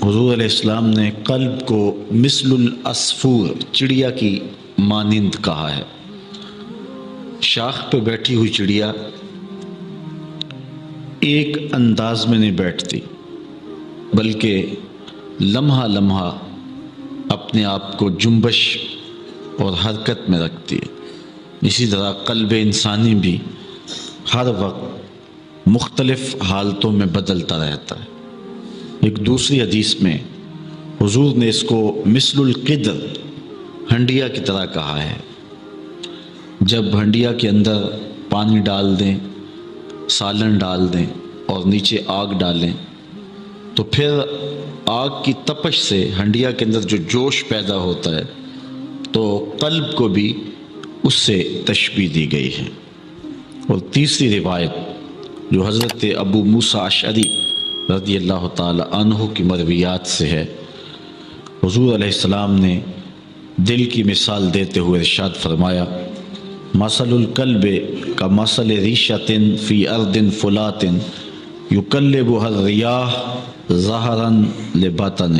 حضور علیہ السلام نے قلب کو مثل العصفور چڑیا کی مانند کہا ہے۔ شاخ پہ بیٹھی ہوئی چڑیا ایک انداز میں نہیں بیٹھتی، بلکہ لمحہ لمحہ اپنے آپ کو جنبش اور حرکت میں رکھتی ہے۔ اسی طرح قلب انسانی بھی ہر وقت مختلف حالتوں میں بدلتا رہتا ہے۔ ایک دوسری حدیث میں حضور نے اس کو مثل القدر ہنڈیا کی طرح کہا ہے۔ جب ہنڈیا کے اندر پانی ڈال دیں، سالن ڈال دیں اور نیچے آگ ڈالیں تو پھر آگ کی تپش سے ہنڈیا کے اندر جو جوش پیدا ہوتا ہے، تو قلب کو بھی اس سے تشبیہ دی گئی ہے۔ اور تیسری روایت جو حضرت ابو موسیٰ اشعری رضی اللہ تعالی عنہ کی مرویات سے ہے، حضور علیہ السلام نے دل کی مثال دیتے ہوئے ارشاد فرمایا: مثل القلب کمثل ریشۃ فی ارض فلات یقلبها الریاح ظہرا لبطن۔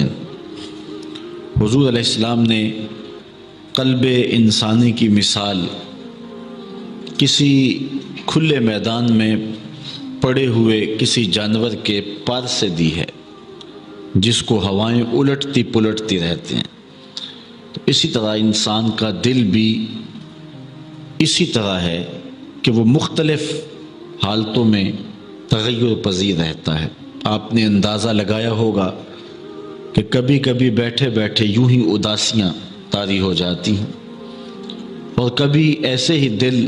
حضور علیہ السلام نے قلب انسانی کی مثال کسی کھلے میدان میں پڑے ہوئے کسی جانور کے پر سے دی ہے، جس کو ہوائیں الٹتی پلٹتی رہتے ہیں۔ تو اسی طرح انسان کا دل بھی اسی طرح ہے کہ وہ مختلف حالتوں میں تغیر پذیر رہتا ہے۔ آپ نے اندازہ لگایا ہوگا کہ کبھی کبھی بیٹھے بیٹھے یوں ہی اداسیاں طاری ہو جاتی ہیں، اور کبھی ایسے ہی دل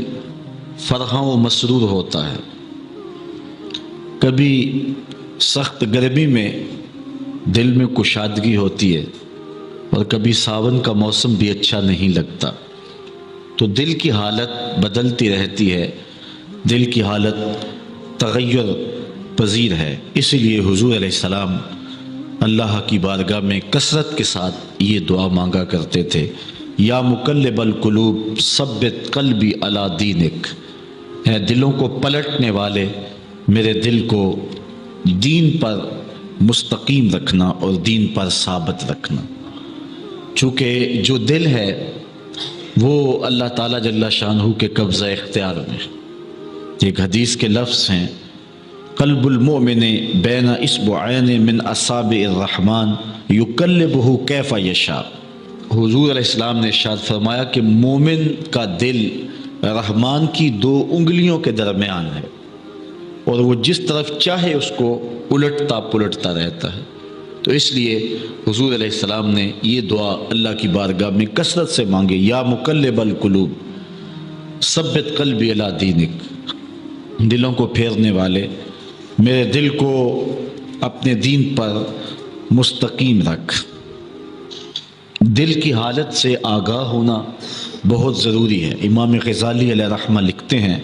فرحاں و مسرور ہوتا ہے۔ کبھی سخت گرمی میں دل میں کشادگی ہوتی ہے، اور کبھی ساون کا موسم بھی اچھا نہیں لگتا۔ تو دل کی حالت بدلتی رہتی ہے، دل کی حالت تغیر پذیر ہے۔ اسی لیے حضور علیہ السلام اللہ کی بارگاہ میں کثرت کے ساتھ یہ دعا مانگا کرتے تھے: یا مقلب القلوب ثبت قلبی علی دینک، اے دلوں کو پلٹنے والے میرے دل کو دین پر مستقیم رکھنا اور دین پر ثابت رکھنا۔ چونکہ جو دل ہے وہ اللہ تعالیٰ جل شانہ کے قبضہ اختیار میں۔ ایک حدیث کے لفظ ہیں: قلب المؤمن بین اصبعین من اصابع الرحمن یقلبہ کیف یشاء۔ حضور علیہ السلام نے ارشاد فرمایا کہ مومن کا دل رحمان کی 2 انگلیوں کے درمیان ہے، اور وہ جس طرف چاہے اس کو الٹتا پلٹتا رہتا ہے۔ تو اس لیے حضور علیہ السلام نے یہ دعا اللہ کی بارگاہ میں کثرت سے مانگی: یا مقلب القلوب ثبت قلبی علی دینک، دلوں کو پھیرنے والے میرے دل کو اپنے دین پر مستقیم رکھ۔ دل کی حالت سے آگاہ ہونا بہت ضروری ہے۔ امام غزالی علیہ رحمہ لکھتے ہیں: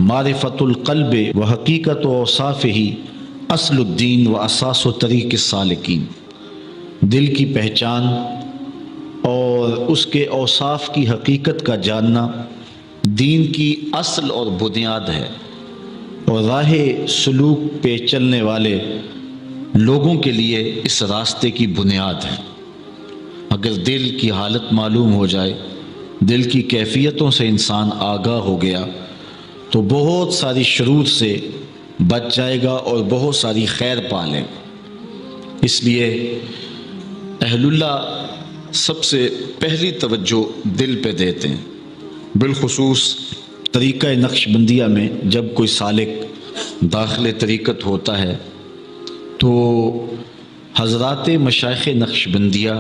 معرفت القلب و حقیقت و اوصافہ اصل الدین و اساس و طریق السالکین۔ دل کی پہچان اور اس کے اوصاف کی حقیقت کا جاننا دین کی اصل اور بنیاد ہے، اور راہ سلوک پہ چلنے والے لوگوں کے لیے اس راستے کی بنیاد ہے۔ اگر دل کی حالت معلوم ہو جائے، دل کی کیفیتوں سے انسان آگاہ ہو گیا، تو بہت ساری شرور سے بچ جائے گا اور بہت ساری خیر پا لے۔ اس لیے اہل اللہ سب سے پہلی توجہ دل پہ دیتے ہیں۔ بالخصوص طریقہ نقش بندیہ میں جب کوئی سالک داخل طریقت ہوتا ہے تو حضرات مشائخ نقش بندیہ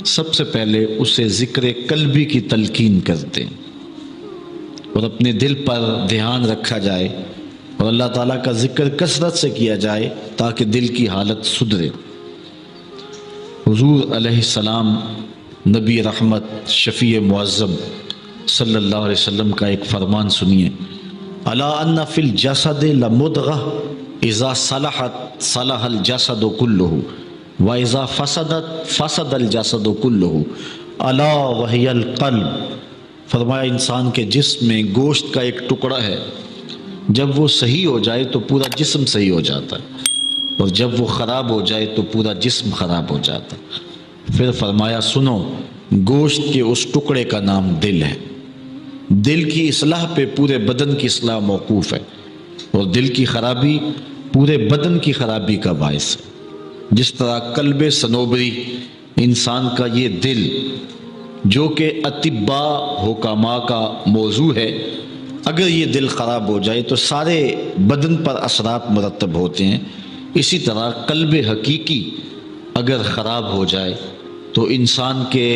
سب سے پہلے اسے ذکر قلبی کی تلقین کرتے ہیں، اور اپنے دل پر دھیان رکھا جائے اور اللہ تعالیٰ کا ذکر کثرت سے کیا جائے تاکہ دل کی حالت سدھرے۔ حضور علیہ السلام نبی رحمت شفیع معظم صلی اللہ علیہ وسلم کا ایک فرمان سنیے: الا ان فی الجسد لمضغہ اذا صلحت صلح الجسد کلہ واذا فسدت فسد الجسد کلہ الا وہی القلب۔ فرمایا انسان کے جسم میں گوشت کا ایک ٹکڑا ہے، جب وہ صحیح ہو جائے تو پورا جسم صحیح ہو جاتا ہے، اور جب وہ خراب ہو جائے تو پورا جسم خراب ہو جاتا۔ پھر فرمایا سنو، گوشت کے اس ٹکڑے کا نام دل ہے، دل کی اصلاح پہ پورے بدن کی اصلاح موقوف ہے، اور دل کی خرابی پورے بدن کی خرابی کا باعث ہے۔ جس طرح قلب صنوبری انسان کا یہ دل جو کہ اطباء حکماء کا موضوع ہے، اگر یہ دل خراب ہو جائے تو سارے بدن پر اثرات مرتب ہوتے ہیں، اسی طرح قلب حقیقی اگر خراب ہو جائے تو انسان کے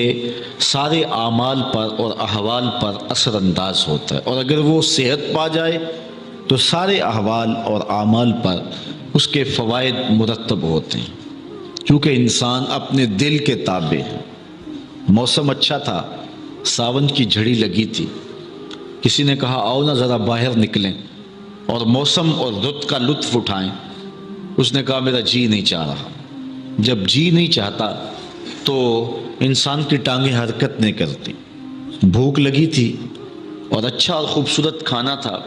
سارے اعمال پر اور احوال پر اثر انداز ہوتا ہے، اور اگر وہ صحت پا جائے تو سارے احوال اور اعمال پر اس کے فوائد مرتب ہوتے ہیں، کیونکہ انسان اپنے دل کے تابع ہے۔ موسم اچھا تھا، ساون کی جھڑی لگی تھی، کسی نے کہا آؤ نا ذرا باہر نکلیں اور موسم اور رت کا لطف اٹھائیں۔ اس نے کہا میرا جی نہیں چاہ رہا۔ جب جی نہیں چاہتا تو انسان کی ٹانگیں حرکت نہیں کرتی۔ بھوک لگی تھی اور اچھا اور خوبصورت کھانا تھا،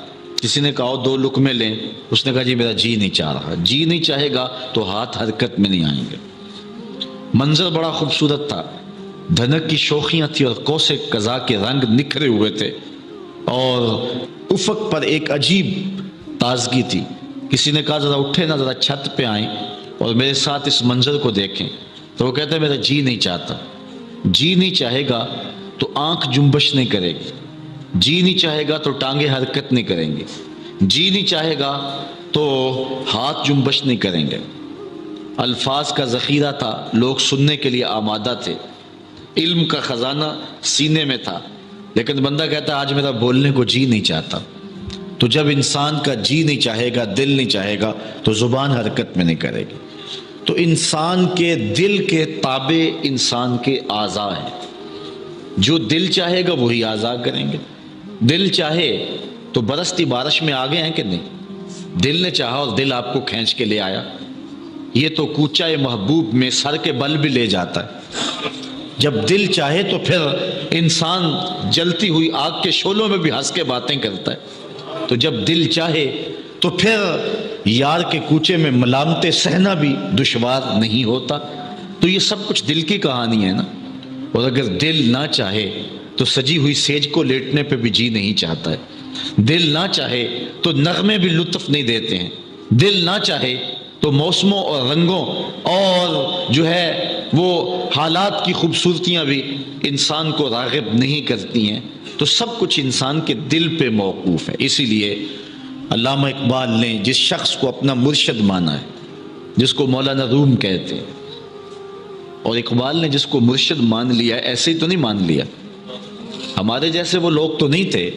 کسی نے کہا 2 لقمے لیں، اس نے کہا جی میرا جی نہیں چاہ رہا۔ جی نہیں چاہے گا تو ہاتھ حرکت میں نہیں آئیں گے۔ منظر بڑا خوبصورت تھا، دھنک کی شوخیاں تھی اور کوسے قضا کے رنگ نکھرے ہوئے تھے، اور افق پر ایک عجیب تازگی تھی۔ کسی نے کہا ذرا اٹھے نا، ذرا چھت پہ آئیں اور میرے ساتھ اس منظر کو دیکھیں، تو وہ کہتا ہے میرا جی نہیں چاہتا۔ جی نہیں چاہے گا تو آنکھ جنبش نہیں کرے گی، جی نہیں چاہے گا تو ٹانگیں حرکت نہیں کریں گے، جی نہیں چاہے گا تو ہاتھ جنبش نہیں کریں گے۔ الفاظ کا ذخیرہ تھا، لوگ سننے کے لیے آمادہ تھے، علم کا خزانہ سینے میں تھا، لیکن بندہ کہتا ہے آج میرا بولنے کو جی نہیں چاہتا۔ تو جب انسان کا جی نہیں چاہے گا، دل نہیں چاہے گا، تو زبان حرکت میں نہیں کرے گی۔ تو انسان کے دل کے تابع انسان کے اعضاء ہیں، جو دل چاہے گا وہی اعضاء کریں گے۔ دل چاہے تو برستی بارش میں آگے ہیں کہ نہیں؟ دل نے چاہا اور دل آپ کو کھینچ کے لے آیا۔ یہ تو کوچہ محبوب میں سر کے بل بھی لے جاتا ہے۔ جب دل چاہے تو پھر انسان جلتی ہوئی آگ کے شعلوں میں بھی ہنس کے باتیں کرتا ہے۔ تو جب دل چاہے تو پھر یار کے کوچے میں ملامتیں سہنا بھی دشوار نہیں ہوتا۔ تو یہ سب کچھ دل کی کہانی ہے نا۔ اور اگر دل نہ چاہے تو سجی ہوئی سیج کو لیٹنے پہ بھی جی نہیں چاہتا ہے۔ دل نہ چاہے تو نغمے بھی لطف نہیں دیتے ہیں۔ دل نہ چاہے تو موسموں اور رنگوں اور جو ہے وہ حالات کی خوبصورتیاں بھی انسان کو راغب نہیں کرتی ہیں۔ تو سب کچھ انسان کے دل پہ موقوف ہے۔ اسی لیے علامہ اقبال نے جس شخص کو اپنا مرشد مانا ہے، جس کو مولانا روم کہتے ہیں، اور اقبال نے جس کو مرشد مان لیا ہے، ایسے ہی تو نہیں مان لیا۔ ہمارے جیسے وہ لوگ تو نہیں تھے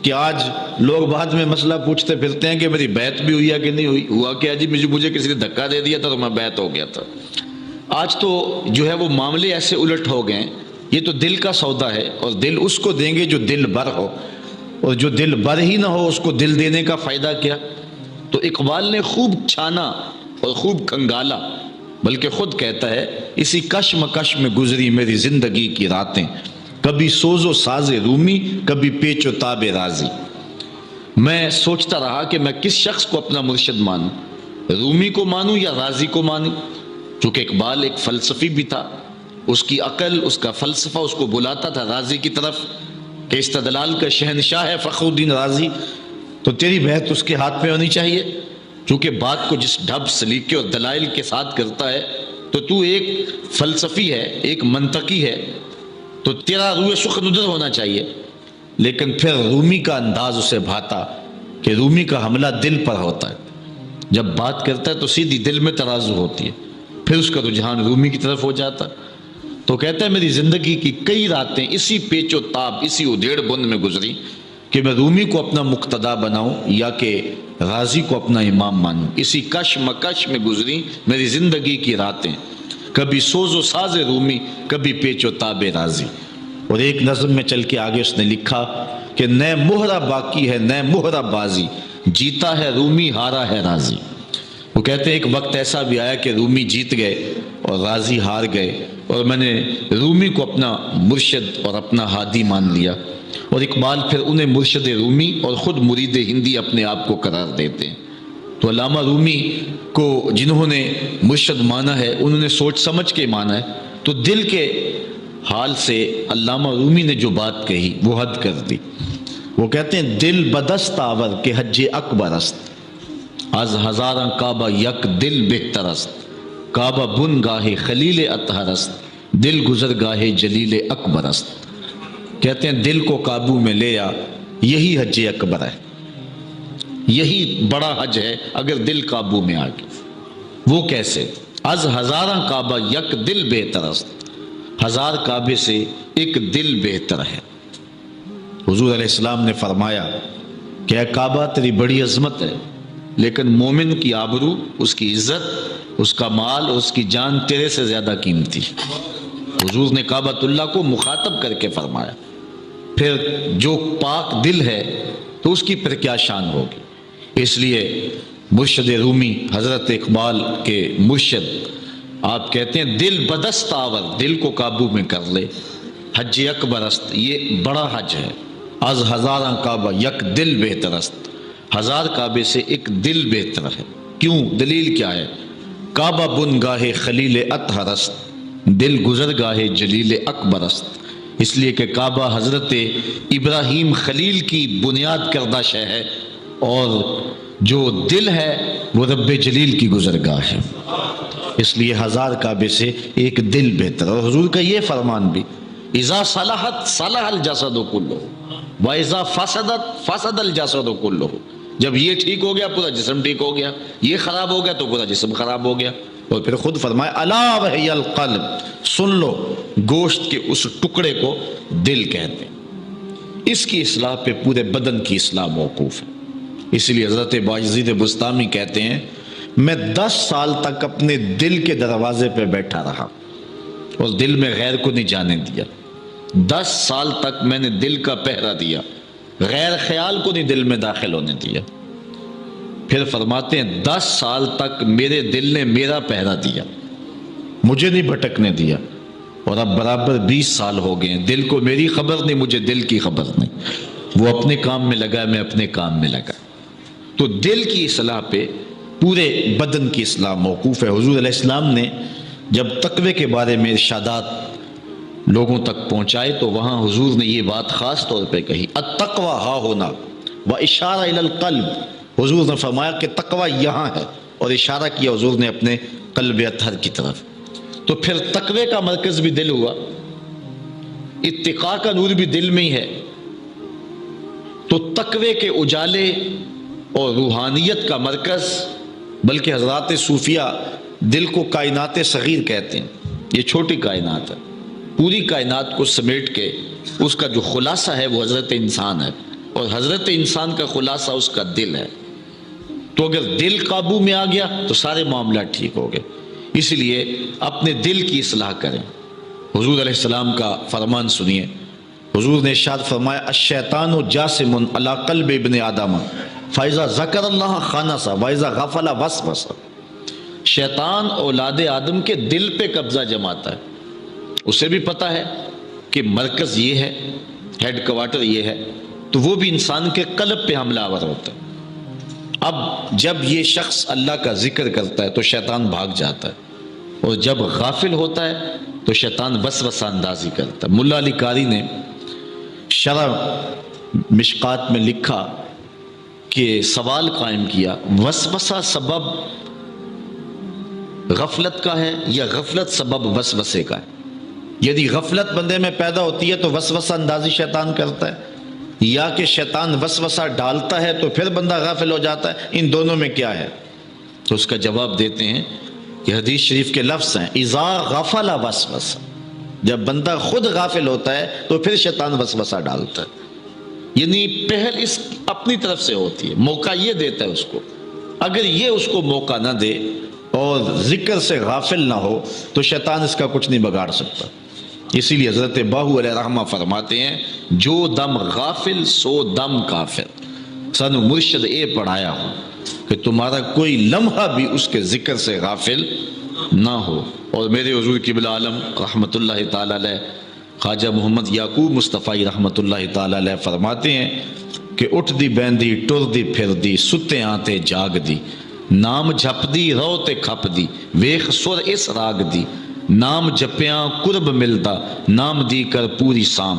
کہ آج لوگ بعد میں مسئلہ پوچھتے پھرتے ہیں کہ میری بیعت بھی ہوئی ہے کہ نہیں ہوئی۔ ہوا کہ جی مجھے کسی نے دھکا دے دیا تھا تو میں بیعت ہو گیا تھا۔ آج تو جو ہے وہ معاملے ایسے الٹ ہو گئے ہیں۔ یہ تو دل کا سودا ہے، اور دل اس کو دیں گے جو دل بر ہو، اور جو دل بر ہی نہ ہو اس کو دل دینے کا فائدہ کیا؟ تو اقبال نے خوب چھانا اور خوب کنگالا، بلکہ خود کہتا ہے اسی کشمکش میں گزری میری زندگی کی راتیں، کبھی سوز و ساز رومی، کبھی پیچ و تاب رازی۔ میں سوچتا رہا کہ میں کس شخص کو اپنا مرشد مانوں، رومی کو مانوں یا رازی کو مانوں، چونکہ اقبال ایک فلسفی بھی تھا۔ اس کی عقل، اس کا فلسفہ اس کو بلاتا تھا رازی کی طرف کہ استدلال کا شہنشاہ ہے فخر الدین رازی، تو تیری بیعت اس کے ہاتھ میں ہونی چاہیے، چونکہ بات کو جس ڈھب سلیقے اور دلائل کے ساتھ کرتا ہے تو ایک فلسفی ہے، ایک منطقی ہے، تو تیرا روح سخن ادھر ہونا چاہیے۔ لیکن پھر رومی کا انداز اسے بھاتا کہ رومی کا حملہ دل پر ہوتا ہے، جب بات کرتا ہے تو سیدھی دل میں ترازو ہوتی ہے، پھر اس کا رجحان رومی کی طرف ہو جاتا۔ تو کہتا ہے میری زندگی کی کئی راتیں اسی پیچ و تاب، اسی ادھیڑ بن میں گزری کہ میں رومی کو اپنا مقتدا بناؤں یا کہ رازی کو اپنا امام مانوں۔ اسی کش مکش میں گزری میری زندگی کی راتیں، کبھی سوز و ساز رومی، کبھی پیچ و تاب رازی۔ اور ایک نظم میں چل کے آگے اس نے لکھا کہ نئے مہرہ باقی ہے، نئے مہرہ بازی، جیتا ہے رومی، ہارا ہے رازی۔ وہ کہتے ہیں ایک وقت ایسا بھی آیا کہ رومی جیت گئے اور رازی ہار گئے، اور میں نے رومی کو اپنا مرشد اور اپنا ہادی مان لیا۔ اور اقبال پھر انہیں مرشد رومی اور خود مرید ہندی اپنے آپ کو قرار دیتے ہیں۔ تو علامہ رومی کو جنہوں نے مرشد مانا ہے انہوں نے سوچ سمجھ کے مانا ہے، تو دل کے حال سے علامہ رومی نے جو بات کہی وہ حد کر دی۔ وہ کہتے ہیں دل بدست آور کے حج اکبر است، از ہزاراں کعبہ یک دل بہتر است، کعبہ بن گاہے خلیل اطہر است، دل گزر گاہے جلیل اکبر است۔ کہتے ہیں دل کو قابو میں لے آ، یہی حج اکبر ہے، یہی بڑا حج ہے اگر دل قابو میں آ گیا۔ وہ کیسے؟ از ہزاراں کعبہ یک دل بہتر است، ہزار کعبے سے ایک دل بہتر ہے۔ حضور علیہ السلام نے فرمایا کہ اے کعبہ تیری بڑی عظمت ہے، لیکن مومن کی آبرو، اس کی عزت، اس کا مال اور اس کی جان تیرے سے زیادہ قیمتی۔ حضور نے کعبۃ اللہ کو مخاطب کر کے فرمایا، پھر جو پاک دل ہے تو اس کی پھر کیا شان ہوگی۔ اس لیے مرشد رومی حضرت اقبال کے مرشد آپ کہتے ہیں دل بدست آور، دل کو قابو میں کر لے، حج اکبر است، یہ بڑا حج ہے۔ از ہزاراں کعبہ یک دل بہتر است، ہزار کعبے سے ایک دل بہتر ہے۔ کیوں؟ دلیل کیا ہے؟ کعبہ بن گاہے خلیل اطہر است، دل گزر گاہے جلیل اکبر است۔ اس لیے کہ کعبہ حضرت ابراہیم خلیل کی بنیاد کردہ شے ہے، اور جو دل ہے وہ رب جلیل کی گزرگاہ ہے، اس لیے ہزار کعبے سے ایک دل بہتر۔ اور حضور کا یہ فرمان بھی اذا صلحت صلح الجسد کلہ واذا فسدت فسد الجسد کلہ، جب یہ ٹھیک ہو گیا پورا جسم ٹھیک ہو گیا، یہ خراب ہو گیا تو پورا جسم خراب ہو گیا۔ اور پھر خود فرمائے الا وہی القلب، سن لو گوشت کے اس ٹکڑے کو دل کہتے ہیں، اس کی اصلاح پہ پورے بدن کی اصلاح موقوف ہے۔ اس لیے حضرت باجزید بستامی کہتے ہیں میں 10 سال تک اپنے دل کے دروازے پہ بیٹھا رہا اور دل میں غیر کو نہیں جانے دیا۔ 10 سال تک میں نے دل کا پہرا دیا، غیر خیال کو نہیں دل میں داخل ہونے دیا۔ پھر فرماتے ہیں 10 سال تک میرے دل نے میرا پہرا دیا، مجھے نہیں بھٹکنے دیا، اور اب برابر 20 سال ہو گئے ہیں، دل کو میری خبر نہیں، مجھے دل کی خبر نہیں، وہ اپنے کام میں لگا، میں اپنے کام میں لگا۔ تو دل کی اصلاح پہ پورے بدن کی اصلاح موقوف ہے۔ حضور علیہ السلام نے جب تقوی کے بارے میں ارشادات لوگوں تک پہنچائے تو وہاں حضور نے یہ بات خاص طور پہ کہی التقوی ہا ہونا و اشارہ الی القلب، حضور نے فرمایا کہ تقوی یہاں ہے، اور اشارہ کیا حضور نے اپنے قلب اطہر کی طرف۔ تو پھر تقوی کا مرکز بھی دل ہوا، اتقاء کا نور بھی دل میں ہی ہے، تو تقوی کے اجالے اور روحانیت کا مرکز، بلکہ حضرات صوفیہ دل کو کائنات صغیر کہتے ہیں، یہ چھوٹی کائنات ہے، پوری کائنات کو سمیٹ کے اس کا جو خلاصہ ہے وہ حضرت انسان ہے، اور حضرت انسان کا خلاصہ اس کا دل ہے۔ تو اگر دل قابو میں آ گیا تو سارے معاملات ٹھیک ہو گئے۔ اس لیے اپنے دل کی اصلاح کریں۔ حضور علیہ السلام کا فرمان سنیے، حضور نے ارشاد فرمایا الشیطان جاسم علی قلب ابن آدم فاذا ذکر اللہ خانس واذا غفل وسوس۔ شیطان اولاد آدم کے دل پہ قبضہ جماتا ہے، اسے بھی پتہ ہے کہ مرکز یہ ہے، ہیڈ کوارٹر یہ ہے، تو وہ بھی انسان کے قلب پہ حملہ آور ہوتا ہے۔ اب جب یہ شخص اللہ کا ذکر کرتا ہے تو شیطان بھاگ جاتا ہے، اور جب غافل ہوتا ہے تو شیطان وسوسہ اندازی کرتا ہے۔ ملا علی قاری نے شرح مشکات میں لکھا کہ سوال قائم کیا وسوسہ سبب غفلت کا ہے یا غفلت سبب وسوسے کا ہے؟ یدی غفلت بندے میں پیدا ہوتی ہے تو وسوسہ اندازی شیطان کرتا ہے، یا کہ شیطان وسوسہ ڈالتا ہے تو پھر بندہ غافل ہو جاتا ہے، ان دونوں میں کیا ہے؟ تو اس کا جواب دیتے ہیں کہ حدیث شریف کے لفظ ہیں اذا غفل وسوسہ، جب بندہ خود غافل ہوتا ہے تو پھر شیطان وسوسہ ڈالتا ہے، یعنی پہل اس اپنی طرف سے ہوتی ہے، موقع یہ دیتا ہے اس کو۔ اگر یہ اس کو موقع نہ دے اور ذکر سے غافل نہ ہو تو شیطان اس کا کچھ نہیں بگاڑ سکتا۔ اسی لیے حضرت باہو علیہ رحمہ فرماتے ہیں جو دم غافل سو دم کافر، سانو مرشد اے پڑھایا ہو کہ تمہارا کوئی لمحہ بھی اس کے ذکر سے غافل نہ ہو۔ اور میرے حضور قبلہ عالم رحمۃ اللہ تعالی علیہ خواجہ محمد یعقوب مصطفی رحمۃ اللہ تعالی علیہ فرماتے ہیں کہ اٹھ دی بیندی ٹر دی پھر دی ستے آتے جاگ دی، ਨਾਮ ਜਪਦੀ ਰਹੁ ਤੇ ਖਪਦੀ, ਵੇਖ ਸੁਰ ਇਸ ਰਾਗ ਦੀ, ਨਾਮ ਜਪਿਆਂ ਕੁਰਬ ਮਿਲਦਾ, ਨਾਮ ਦੀ ਕਰ ਪੂਰੀ ਸਾਂਭ,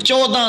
14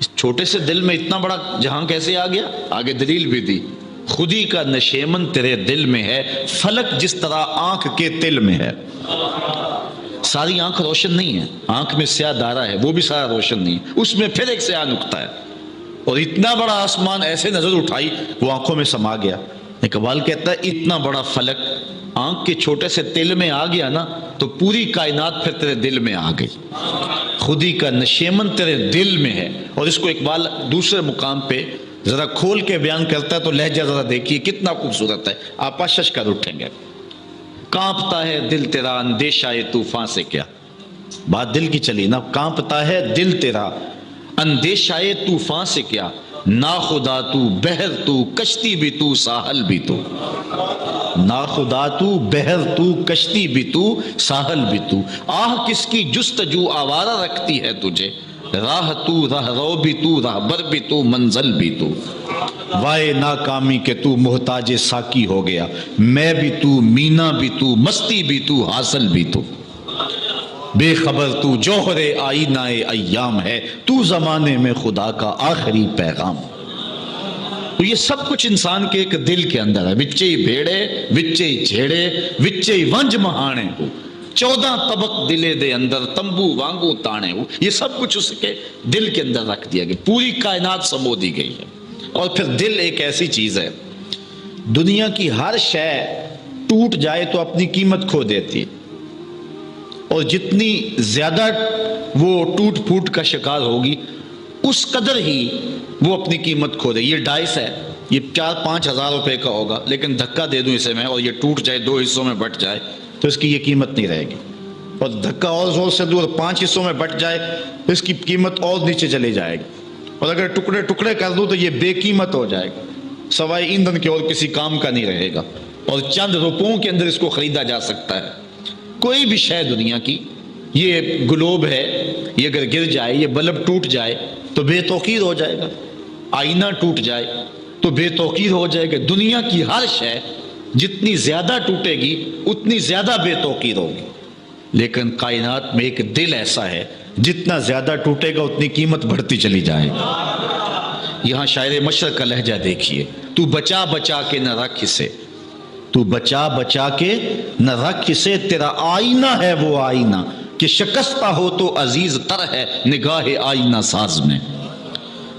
اس چھوٹے سے دل میں اتنا بڑا جہاں کیسے آ گیا؟ آگے دلیل بھی دی، خودی کا نشیمن تیرے دل میں ہے، فلک جس طرح آنکھ کے تل میں ہے۔ ساری آنکھ روشن نہیں ہے، آنکھ میں سیاہ دارہ ہے، وہ بھی سارا روشن نہیں ہے، اس میں پھر ایک سیاہ نقطہ ہے، اور اتنا بڑا آسمان ایسے نظر اٹھائی وہ آنکھوں میں سما گیا۔ اقبال کہتا ہے اتنا بڑا فلک آنکھ کے چھوٹے سے تل میں آ گیا نا تو پوری کائنات پھر تیرے دل میں آ گئی، خودی کا نشیمن تیرے دل میں ہے۔ اور اس کو اقبال دوسرے مقام پہ ذرا کھول کے بیان کرتا ہے تو لہجہ ذرا دیکھیے کتنا خوبصورت ہے، آپ شش کر اٹھیں گے۔ کانپتا ہے دل تیرا اندیشہ طوفان سے کیا، بات دل کی چلی نا، کانپتا ہے دل تیرا اندیشہ طوفان سے کیا، ناخدا تو بحر تو کشتی بھی تو ساحل بھی تو، ناخدا تو بحر تو کشتی بھی تو ساحل بھی تو، آہ کس کی جستجو آوارہ رکھتی ہے تجھے، راہ تو راہ رو بھی تو راہبر بھی تو منزل بھی تو، وائے ناکامی کہ تو محتاج ساکی ہو گیا، میں بھی تو مینا بھی تو مستی بھی تو حاصل بھی تو، بے خبر تو جوہر آئینہ ایام ہے، تو زمانے میں خدا کا آخری پیغام۔ تو یہ سب کچھ انسان کے ایک دل کے اندر ہے، وچے ہی بھیڑے وچے ہی جھیڑے وچے ہی ونج مہانے ہو، 14 طبق دلے دے اندر تمبو وانگو تانے ہو، یہ سب کچھ اس کے دل کے اندر رکھ دیا گیا، پوری کائنات سمو دی گئی ہے۔ اور پھر دل ایک ایسی چیز ہے، دنیا کی ہر شے ٹوٹ جائے تو اپنی قیمت کھو دیتی ہے، اور جتنی زیادہ وہ ٹوٹ پھوٹ کا شکار ہوگی اس قدر ہی وہ اپنی قیمت کھو دے۔ یہ ڈائس ہے، یہ 4-5 ہزار روپے کا ہوگا، لیکن دھکا دے دوں اسے میں اور یہ ٹوٹ جائے، 2 حصوں میں بٹ جائے تو اس کی یہ قیمت نہیں رہے گی، اور دھکا اور زور سے دور 5 حصوں میں بٹ جائے تو اس کی قیمت اور نیچے چلی جائے گی، اور اگر ٹکڑے ٹکڑے کر دوں تو یہ بے قیمت ہو جائے گا، سوائے ایندھن کے اور کسی کام کا نہیں رہے گا، اور چند روپوں کے اندر اس کو خریدا جا سکتا ہے۔ کوئی بھی شے دنیا کی، یہ گلوب ہے، یہ اگر گر جائے، یہ بلب ٹوٹ جائے تو بے توقیر ہو جائے گا، آئینہ ٹوٹ جائے تو بے توقیر ہو جائے گا۔ دنیا کی ہر شے جتنی زیادہ ٹوٹے گی اتنی زیادہ بے توقیر ہوگی، لیکن کائنات میں ایک دل ایسا ہے جتنا زیادہ ٹوٹے گا اتنی قیمت بڑھتی چلی جائے گی۔ یہاں شاعر مشرق کا لہجہ دیکھیے، تو بچا بچا کے نہ رکھ اسے، تو بچا بچا کے نہ رکھ اسے، تیرا آئینہ ہے وہ آئینہ کہ شکستہ ہو تو عزیز تر ہے نگاہ آئینہ ساز میں۔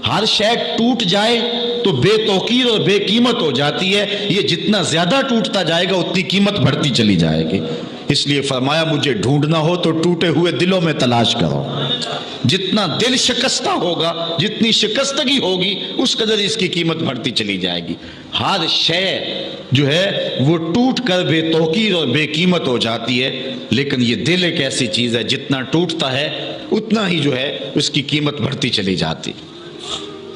ہر شے ٹوٹ جائے تو بے توقیر اور بے قیمت ہو جاتی ہے، یہ جتنا زیادہ ٹوٹتا جائے گا اتنی قیمت بڑھتی چلی جائے گی۔ اس لیے فرمایا مجھے ڈھونڈنا ہو تو ٹوٹے ہوئے دلوں میں تلاش کرو، جتنا دل شکستہ ہوگا، جتنی شکستگی ہوگی اس قدر اس کی قیمت بڑھتی چلی جائے گی۔ ہر شے جو ہے وہ ٹوٹ کر بے توقیر اور بے قیمت ہو جاتی ہے، لیکن یہ دل ایک ایسی چیز ہے جتنا ٹوٹتا ہے اتنا ہی جو ہے اس کی قیمت بڑھتی چلی جاتی۔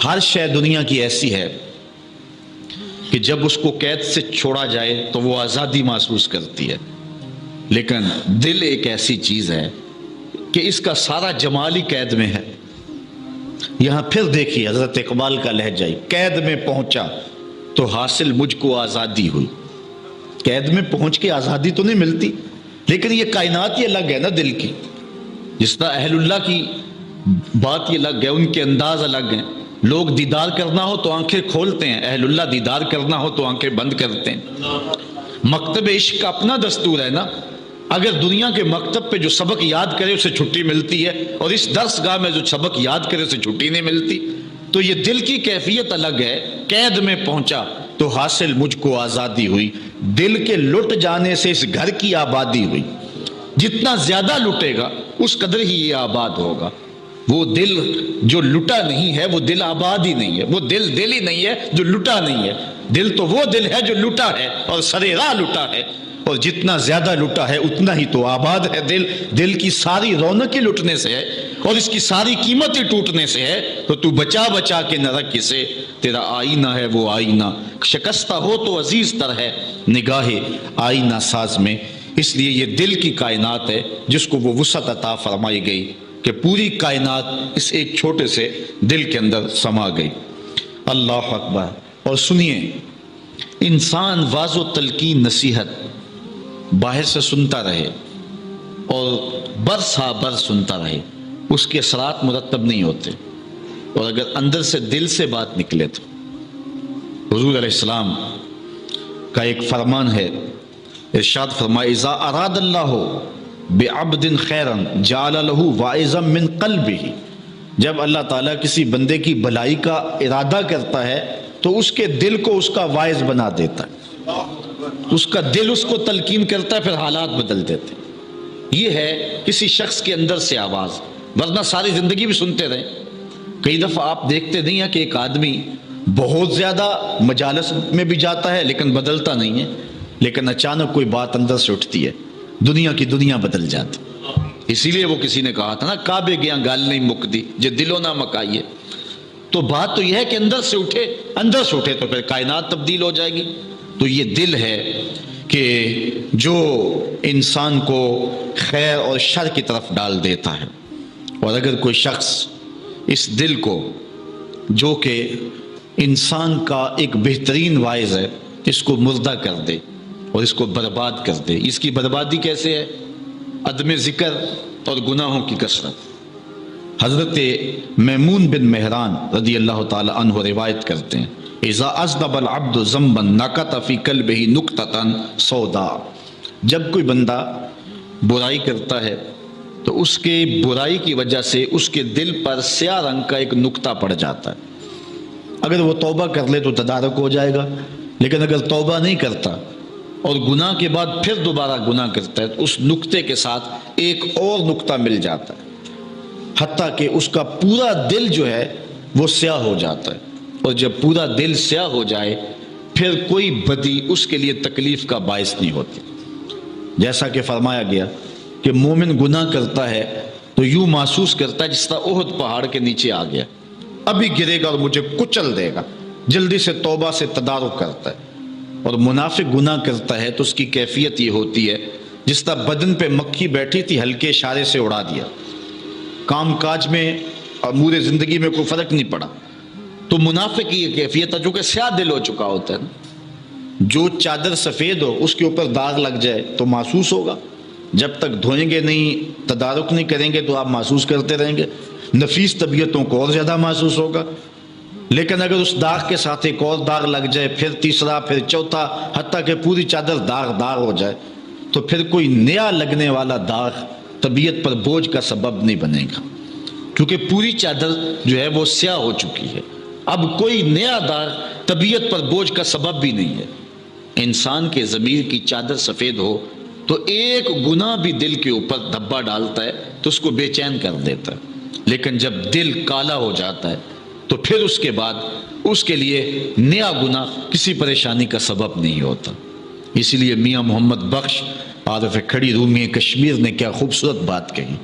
ہر شے دنیا کی ایسی ہے کہ جب اس کو قید سے چھوڑا جائے تو وہ آزادی محسوس کرتی ہے، لیکن دل ایک ایسی چیز ہے کہ اس کا سارا جمال ہی قید میں ہے۔ یہاں پھر دیکھیے حضرت اقبال کا لہجہ، قید میں پہنچا تو حاصل مجھ کو آزادی ہوئی۔ قید میں پہنچ کے آزادی تو نہیں ملتی، لیکن یہ کائنات یہ الگ ہے نا دل کی، جس طرح اہل اللہ کی بات یہ الگ ہے، ان کے انداز الگ ہیں۔ لوگ دیدار کرنا ہو تو آنکھیں کھولتے ہیں، اہل اللہ دیدار کرنا ہو تو آنکھیں بند کرتے ہیں۔ مکتب عشق کا اپنا دستور ہے نا، اگر دنیا کے مکتب پہ جو سبق یاد کرے اسے چھٹی ملتی ہے، اور اس درس گاہ میں جو سبق یاد کرے اسے چھٹی نہیں ملتی، تو یہ دل کی کیفیت الگ ہے۔ قید میں پہنچا تو حاصل مجھ کو آزادی ہوئی، دل کے لٹ جانے سے اس گھر کی آبادی ہوئی۔ جتنا زیادہ لٹے گا اس قدر ہی یہ آباد ہوگا۔ وہ دل جو لٹا نہیں ہے وہ دل آباد ہی نہیں ہے، وہ دل ہی نہیں ہے جو لٹا نہیں ہے۔ دل تو وہ دل ہے جو لٹا ہے اور سرے راہ لٹا ہے، اور جتنا زیادہ لٹا ہے اتنا ہی تو آباد ہے دل۔ دل کی ساری رونق ہی لٹنے سے ہے اور اس کی ساری قیمت ہی ٹوٹنے سے ہے، تو تو بچا بچا کے نہ رکھ اسے، تیرا آئینہ ہے وہ آئینہ شکستہ ہو تو عزیز تر ہے نگاہ آئینہ ساز میں۔ اس لیے یہ دل کی کائنات ہے جس کو وہ وسعت عطا فرمائی گئی کہ پوری کائنات اس ایک چھوٹے سے دل کے اندر سما گئی۔ اللہ اکبر۔ اور سنیے، انسان واعظ و تلقین نصیحت باہر سے سنتا رہے اور برس ہا برس سنتا رہے، اس کے اثرات مرتب نہیں ہوتے۔ اور اگر اندر سے دل سے بات نکلے تو حضور علیہ السلام کا ایک فرمان ہے، ارشاد فرمائے اذا اراد اللہ بعبد خیرا جعل له واعظا من قلبه، جب اللہ تعالیٰ کسی بندے کی بھلائی کا ارادہ کرتا ہے تو اس کے دل کو اس کا واعظ بنا دیتا ہے، اس کا دل اس کو تلقین کرتا ہے، پھر حالات بدل دیتے ہیں۔ یہ ہے کسی شخص کے اندر سے آواز، ورنہ ساری زندگی بھی سنتے رہے۔ کئی دفعہ آپ دیکھتے نہیں ہیں کہ ایک آدمی بہت زیادہ مجالس میں بھی جاتا ہے لیکن بدلتا نہیں ہے، لیکن اچانک کوئی بات اندر سے اٹھتی ہے، دنیا کی دنیا بدل جاتی۔ اسی لیے وہ کسی نے کہا تھا نا، کعبے گیا گال نہیں مکدی جے دلوں نہ مکائیے۔ تو بات تو یہ ہے کہ اندر سے اٹھے، اندر سے اٹھے تو پھر کائنات تبدیل ہو جائے گی۔ تو یہ دل ہے کہ جو انسان کو خیر اور شر کی طرف ڈال دیتا ہے، اور اگر کوئی شخص اس دل کو، جو کہ انسان کا ایک بہترین واعظ ہے، اس کو مردہ کر دے اور اس کو برباد کر دے، اس کی بربادی کیسے ہے؟ عدم ذکر اور گناہوں کی کثرت۔ حضرت میمون بن مہران رضی اللہ تعالی عنہ روایت کرتے ہیں اذا اذنب العبد ذنبا نکت فی قلبہ نکتۃ سوداء، جب کوئی بندہ برائی کرتا ہے تو اس کے برائی کی وجہ سے اس کے دل پر سیاہ رنگ کا ایک نقطہ پڑ جاتا ہے۔ اگر وہ توبہ کر لے تو تدارک ہو جائے گا، لیکن اگر توبہ نہیں کرتا اور گناہ کے بعد پھر دوبارہ گناہ کرتا ہے تو اس نقطے کے ساتھ ایک اور نقطہ مل جاتا ہے، حتیٰ کہ اس کا پورا دل جو ہے وہ سیاہ ہو جاتا ہے۔ اور جب پورا دل سیاہ ہو جائے پھر کوئی بدی اس کے لیے تکلیف کا باعث نہیں ہوتی۔ جیسا کہ فرمایا گیا کہ مومن گناہ کرتا ہے تو یوں محسوس کرتا ہے جس طرح احد پہاڑ کے نیچے آ گیا، ابھی گرے گا اور مجھے کچل دے گا، جلدی سے توبہ سے تدارک کرتا ہے۔ اور منافق گناہ کرتا ہے تو اس کی کیفیت یہ ہوتی ہے جس طرح بدن پہ مکھی بیٹھی تھی، ہلکے اشارے سے اڑا دیا، کام کاج میں اور امور زندگی میں کوئی فرق نہیں پڑا۔ تو منافق کی یہ کیفیت ہے جو کہ سیاہ دل ہو چکا ہوتا ہے۔ جو چادر سفید ہو اس کے اوپر داغ لگ جائے تو محسوس ہوگا، جب تک دھوئیں گے نہیں، تدارک نہیں کریں گے تو آپ محسوس کرتے رہیں گے، نفیس طبیعتوں کو اور زیادہ محسوس ہوگا۔ لیکن اگر اس داغ کے ساتھ ایک اور داغ لگ جائے، پھر تیسرا، پھر چوتھا، حتیٰ کہ پوری چادر داغ ہو جائے، تو پھر کوئی نیا لگنے والا داغ طبیعت پر بوجھ کا سبب نہیں بنے گا، کیونکہ پوری چادر جو ہے وہ سیاہ ہو چکی ہے۔ اب کوئی نیا داغ طبیعت پر بوجھ کا سبب بھی نہیں ہے۔ انسان کے ضمیر کی چادر سفید ہو تو ایک گناہ بھی دل کے اوپر دھبا ڈالتا ہے تو اس کو بے چین کر دیتا ہے، لیکن جب دل کالا ہو جاتا ہے تو پھر اس کے بعد اس کے لیے نیا گناہ کسی پریشانی کا سبب نہیں ہوتا۔ اسی لیے میاں محمد بخش عارف کھڑی رومی کشمیر نے کیا خوبصورت بات کہی۔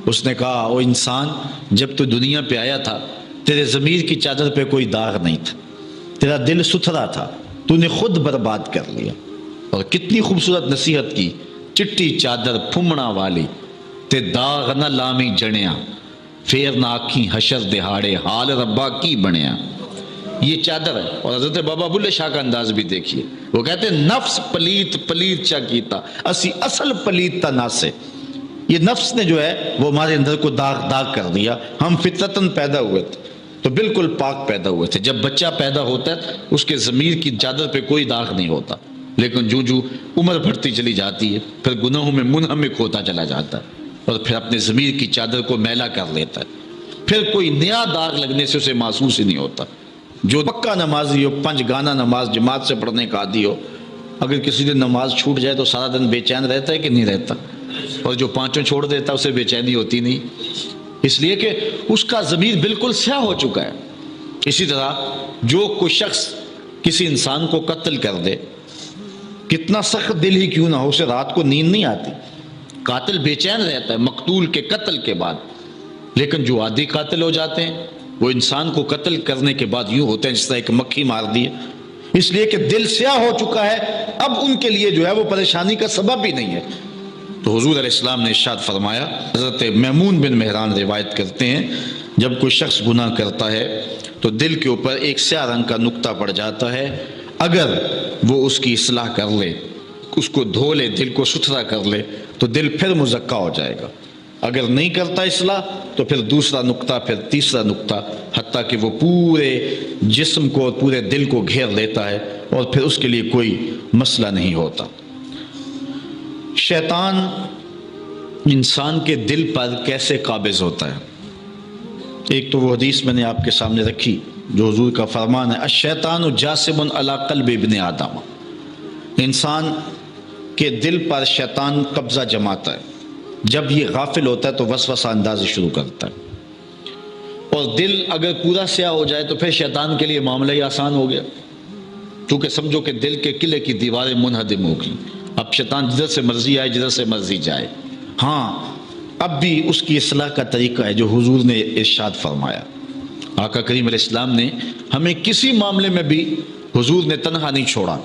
اس نے کہا، او انسان، جب تو دنیا پہ آیا تھا تیرے ضمیر کی چادر پہ کوئی داغ نہیں تھا، تیرا دل ستھرا تھا، تو نے خود برباد کر لیا۔ اور کتنی خوبصورت نصیحت کی، چٹی چادر پھمڑا والی تے داغ نہ لامی جڑیاں، پھر نہ آکھیں حشر دہاڑے حال ربا کی بنیا۔ یہ چادر ہے۔ اور حضرت بابا بلے شاہ کا انداز بھی دیکھیے، وہ کہتے ہیں نفس پلیت پلیت چا کیتا اسی اصل پلیت تا ناسے۔ یہ نفس نے جو ہے وہ ہمارے اندر کو داغ کر دیا۔ ہم فطرتاً پیدا ہوئے تھے تو بالکل پاک پیدا ہوئے تھے۔ جب بچہ پیدا ہوتا ہے اس کے ضمیر کی چادر پہ کوئی داغ نہیں ہوتا، لیکن جو عمر بڑھتی چلی جاتی ہے پھر گناہوں میں منہمک ہوتا چلا جاتا ہے اور پھر اپنے ضمیر کی چادر کو میلا کر لیتا ہے، پھر کوئی نیا داغ لگنے سے اسے محسوس ہی نہیں ہوتا۔ جو پکا نمازی ہو، 5 گانا نماز جماعت سے پڑھنے کا عادی ہو، اگر کسی دن نماز چھوٹ جائے تو سارا دن بے چین رہتا ہے کہ نہیں رہتا؟ اور جو 5 چھوڑ دیتا ہے اسے بے چینی ہوتی نہیں، اس لیے کہ اس کا ضمیر بالکل سیاہ ہو چکا ہے۔ اسی طرح جو کوئی شخص کسی انسان کو قتل کر دے، کتنا سخت دل ہی کیوں نہ ہو، اسے رات کو نیند نہیں آتی، قاتل بے چین رہتا ہے مقتول کے قتل کے بعد۔ لیکن جو عادی قاتل ہو جاتے ہیں وہ انسان کو قتل کرنے کے بعد یوں ہوتے ہیں جس طرح ایک مکھی مار دی ہے، اس لیے کہ دل سیاہ ہو چکا ہے، اب ان کے لیے جو ہے وہ پریشانی کا سبب بھی نہیں ہے۔ تو حضور علیہ السلام نے ارشاد فرمایا، حضرت میمون بن مہران روایت کرتے ہیں، جب کوئی شخص گناہ کرتا ہے تو دل کے اوپر ایک سیاہ رنگ کا نقطہ پڑ جاتا ہے، اگر وہ اس کی اصلاح کر لے، اس کو دھو لے، دل کو ستھرا کر لے تو دل پھر مزکا ہو جائے گا۔ اگر نہیں کرتا اصلاح تو پھر دوسرا نقطہ، پھر تیسرا نقطہ، حتیٰ کہ وہ پورے جسم کو اور پورے دل کو گھیر لیتا ہے اور پھر اس کے لیے کوئی مسئلہ نہیں ہوتا۔ شیطان انسان کے دل پر کیسے قابض ہوتا ہے؟ ایک تو وہ حدیث میں نے آپ کے سامنے رکھی جو حضور کا فرمان ہے، الشیطان جاسم علی قلب ابن آدم، انسان کے دل پر شیطان قبضہ جماتا ہے، جب یہ غافل ہوتا ہے تو وسوسہ اندازی شروع کرتا ہے، اور دل اگر پورا سیاہ ہو جائے تو پھر شیطان کے لیے معاملہ ہی آسان ہو گیا، کیونکہ سمجھو کہ دل کے قلعے کی دیواریں منہدم ہو گئی، اب شیطان جدھر سے مرضی آئے، جدھر سے مرضی جائے۔ ہاں، اب بھی اس کی اصلاح کا طریقہ ہے جو حضور نے ارشاد فرمایا۔ آقا کریم علیہ السلام نے ہمیں کسی معاملے میں بھی حضور نے تنہا نہیں چھوڑا۔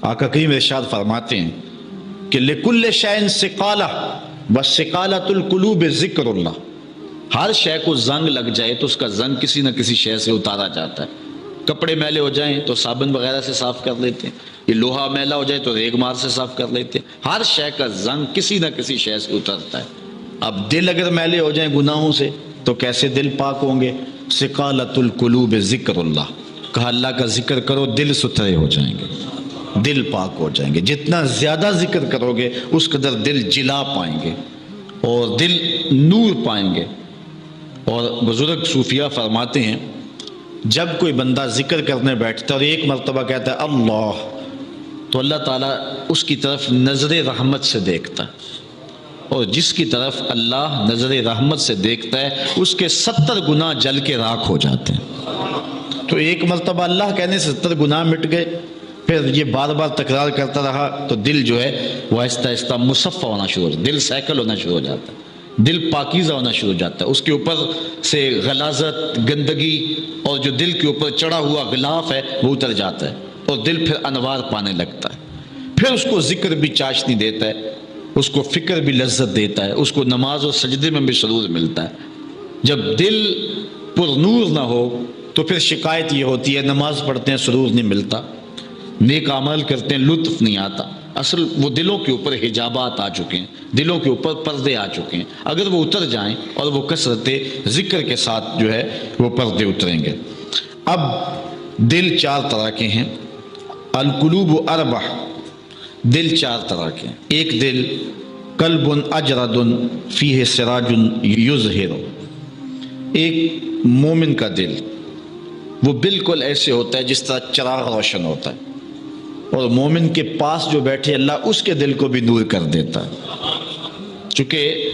آقا کریم ارشاد فرماتے ہیں کہ لِكُلِّ شَيْءٍ ثِقَالَةٌ وَثِقَالَةُ الْقُلُوبِ ذِكْرُ اللَّهِ، ہر شے کو زنگ لگ جائے تو اس کا زنگ کسی نہ کسی شے سے اتارا جاتا ہے۔ کپڑے میلے ہو جائیں تو صابن وغیرہ سے صاف کر لیتے ہیں، یہ لوہا میلا ہو جائے تو ریگ مار سے صاف کر لیتے ہیں، ہر شے کا زنگ کسی نہ کسی شے سے اترتا ہے۔ اب دل اگر میلے ہو جائیں گناہوں سے تو کیسے دل پاک ہوں گے؟ ثقالۃ القلوب ذکر اللہ، کہا اللہ کا ذکر کرو دل ستھرے ہو جائیں گے، دل پاک ہو جائیں گے۔ جتنا زیادہ ذکر کرو گے اس قدر دل جلا پائیں گے اور دل نور پائیں گے۔ اور بزرگ صوفیہ فرماتے ہیں جب کوئی بندہ ذکر کرنے بیٹھتا ہے اور ایک مرتبہ کہتا ہے اللہ، تو اللہ تعالیٰ اس کی طرف نظر رحمت سے دیکھتا ہے، اور جس کی طرف اللہ نظر رحمت سے دیکھتا ہے اس کے 70 گناہ جل کے راکھ ہو جاتے ہیں۔ تو ایک مرتبہ اللہ کہنے سے 70 گناہ مٹ گئے، پھر یہ بار بار تکرار کرتا رہا تو دل جو ہے وہ آہستہ آہستہ مصفہ ہونا شروع ہو جاتا ہے، دل سیکل ہونا شروع ہو جاتا ہے، دل پاکیزہ ہونا شروع ہو جاتا ہے، اس کے اوپر سے غلاظت، گندگی اور جو دل کے اوپر چڑھا ہوا غلاف ہے وہ اتر جاتا ہے، اور دل پھر انوار پانے لگتا ہے۔ پھر اس کو ذکر بھی چاشنی دیتا ہے، اس کو فکر بھی لذت دیتا ہے، اس کو نماز و سجدے میں بھی سرور ملتا ہے۔ جب دل پر نور نہ ہو تو پھر شکایت یہ ہوتی ہے نماز پڑھتے ہیں سرور نہیں ملتا، نیک عمل کرتے ہیں لطف نہیں آتا۔ اصل وہ دلوں کے اوپر حجابات آ چکے ہیں، دلوں کے اوپر پردے آ چکے ہیں، اگر وہ اتر جائیں اور وہ کثرت ذکر کے ساتھ جو ہے وہ پردے اتریں گے۔ اب دل 4 طرح کے ہیں، القلوب اربع، دل 4 طرح کے ہیں۔ ایک دل قلب اجرد فیہ سراج یظہر، ایک مومن کا دل وہ بالکل ایسے ہوتا ہے جس طرح چراغ روشن ہوتا ہے، اور مومن کے پاس جو بیٹھے اللہ اس کے دل کو بھی نور کر دیتا ہے، چونکہ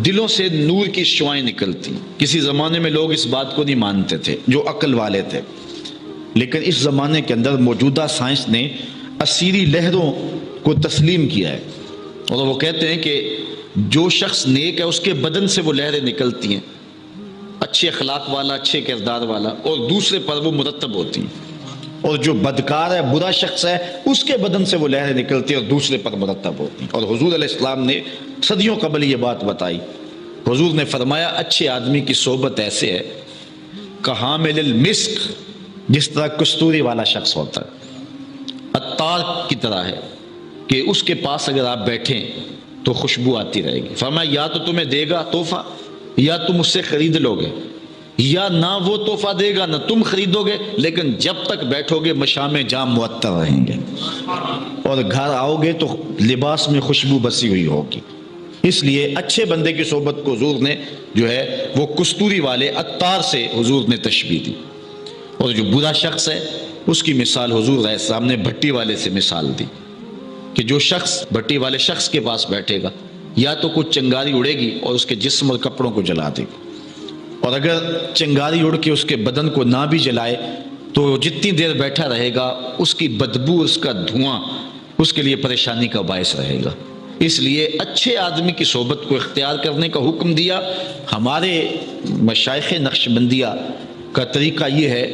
دلوں سے نور کی شعائیں نکلتی۔ کسی زمانے میں لوگ اس بات کو نہیں مانتے تھے جو عقل والے تھے، لیکن اس زمانے کے اندر موجودہ سائنس نے اسیری لہروں کو تسلیم کیا ہے، اور وہ کہتے ہیں کہ جو شخص نیک ہے اس کے بدن سے وہ لہریں نکلتی ہیں، اچھے اخلاق والا، اچھے کردار والا، اور دوسرے پر وہ مرتب ہوتی ہیں، اور جو بدکار ہے، برا شخص ہے، اس کے بدن سے وہ لہریں نکلتی ہیں اور دوسرے پر مرتب ہوتی ہیں۔ اور حضور علیہ السلام نے صدیوں قبل یہ بات بتائی۔ حضور نے فرمایا اچھے آدمی کی صحبت ایسے ہے کحامل المسک، جس طرح کستوری والا شخص ہوتا ہے، عطار کی طرح ہے کہ اس کے پاس اگر آپ بیٹھیں تو خوشبو آتی رہے گی۔ فرمایا یا تو تمہیں دے گا تحفہ، یا تم اس سے خرید لو گے، یا نہ وہ تحفہ دے گا نہ تم خریدو گے، لیکن جب تک بیٹھو گے مشام جام معطر رہیں گے، اور گھر آؤ گے تو لباس میں خوشبو بسی ہوئی ہوگی۔ اس لیے اچھے بندے کی صحبت کو حضور نے جو ہے وہ کستوری والے عطار سے حضور نے تشبیہ دی، اور جو برا شخص ہے اس کی مثال حضور علیہ السلام نے بھٹی والے سے مثال دی کہ جو شخص بھٹی والے شخص کے پاس بیٹھے گا یا تو کچھ چنگاری اڑے گی اور اس کے جسم اور کپڑوں کو جلا دے گی، اور اگر چنگاری اڑ کے اس کے بدن کو نہ بھی جلائے تو جتنی دیر بیٹھا رہے گا اس کی بدبو، اس کا دھواں اس کے لیے پریشانی کا باعث رہے گا۔ اس لیے اچھے آدمی کی صحبت کو اختیار کرنے کا حکم دیا۔ ہمارے مشائخ نقشبندیہ کا طریقہ یہ ہے،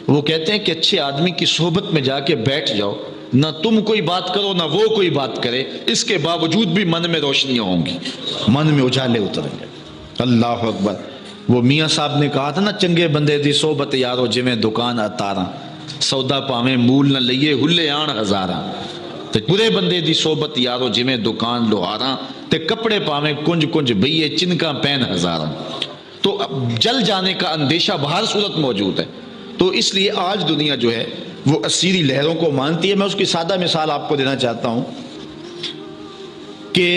وہ کہتے ہیں کہ اچھے آدمی کی صحبت میں جا کے بیٹھ جاؤ، نہ تم کوئی بات کرو نہ وہ کوئی بات کرے، اس کے باوجود بھی من میں روشنیاں ہوں گی، من میں اجالے اتریں گے۔ اللہ اکبر۔ وہ میاں صاحب نے کہا تھا نا، چنگے بندے دی صحبت یارو جویں دکان اتاراں، سودا پاویں مول نہ لئیے ہلے آن ہزاراں۔ تے برے بندے دی صحبت یارو جویں دکان لوہاراں تے کپڑے پاویں کنج کنج بئیے چنکاں پین ہزاراں. تو جل جانے کا اندیشہ بہر صورت موجود ہے. تو اس لیے آج دنیا جو ہے وہ اسیری لہروں کو مانتی ہے. میں اس کی سادہ مثال آپ کو دینا چاہتا ہوں کہ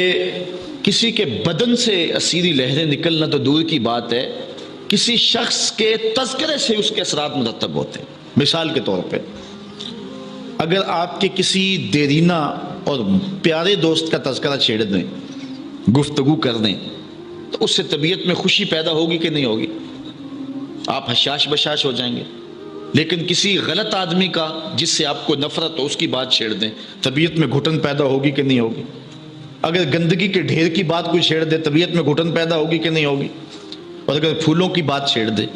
کسی کے بدن سے اسیری لہریں نکلنا تو دور کی بات ہے، کسی شخص کے تذکرے سے اس کے اثرات مرتب ہوتے ہیں. مثال کے طور پہ اگر آپ کے کسی دیرینہ اور پیارے دوست کا تذکرہ چھیڑ دیں، گفتگو کر دیں، تو اس سے طبیعت میں خوشی پیدا ہوگی کہ نہیں ہوگی؟ آپ حشاش بشاش ہو جائیں گے. لیکن کسی غلط آدمی کا جس سے آپ کو نفرت ہو اس کی بات چھیڑ دیں، طبیعت میں گھٹن پیدا ہوگی کہ نہیں ہوگی؟ اگر گندگی کے ڈھیر کی بات کوئی چھیڑ دے طبیعت میں گھٹن پیدا ہوگی کہ نہیں ہوگی؟ اور اگر پھولوں کی بات چھیڑ دے،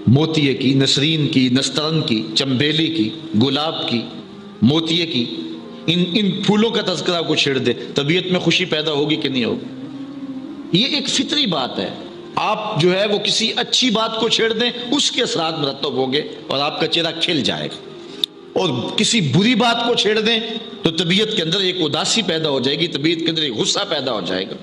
موتیے کی، نسرین کی، نسترن کی، چمبیلی کی، گلاب کی، موتیے کی، ان پھولوں کا تذکرہ کو چھیڑ دے، طبیعت میں خوشی پیدا ہوگی کہ نہیں ہوگی؟ یہ ایک فطری بات ہے. آپ جو ہے وہ کسی اچھی بات کو چھیڑ دیں، اس کے اثرات مرتب ہوں گے اور آپ کا چہرہ کھل جائے گا. اور کسی بری بات کو چھیڑ دیں تو طبیعت کے اندر ایک اداسی پیدا ہو جائے گی، طبیعت کے اندر ایک غصہ پیدا ہو جائے گا.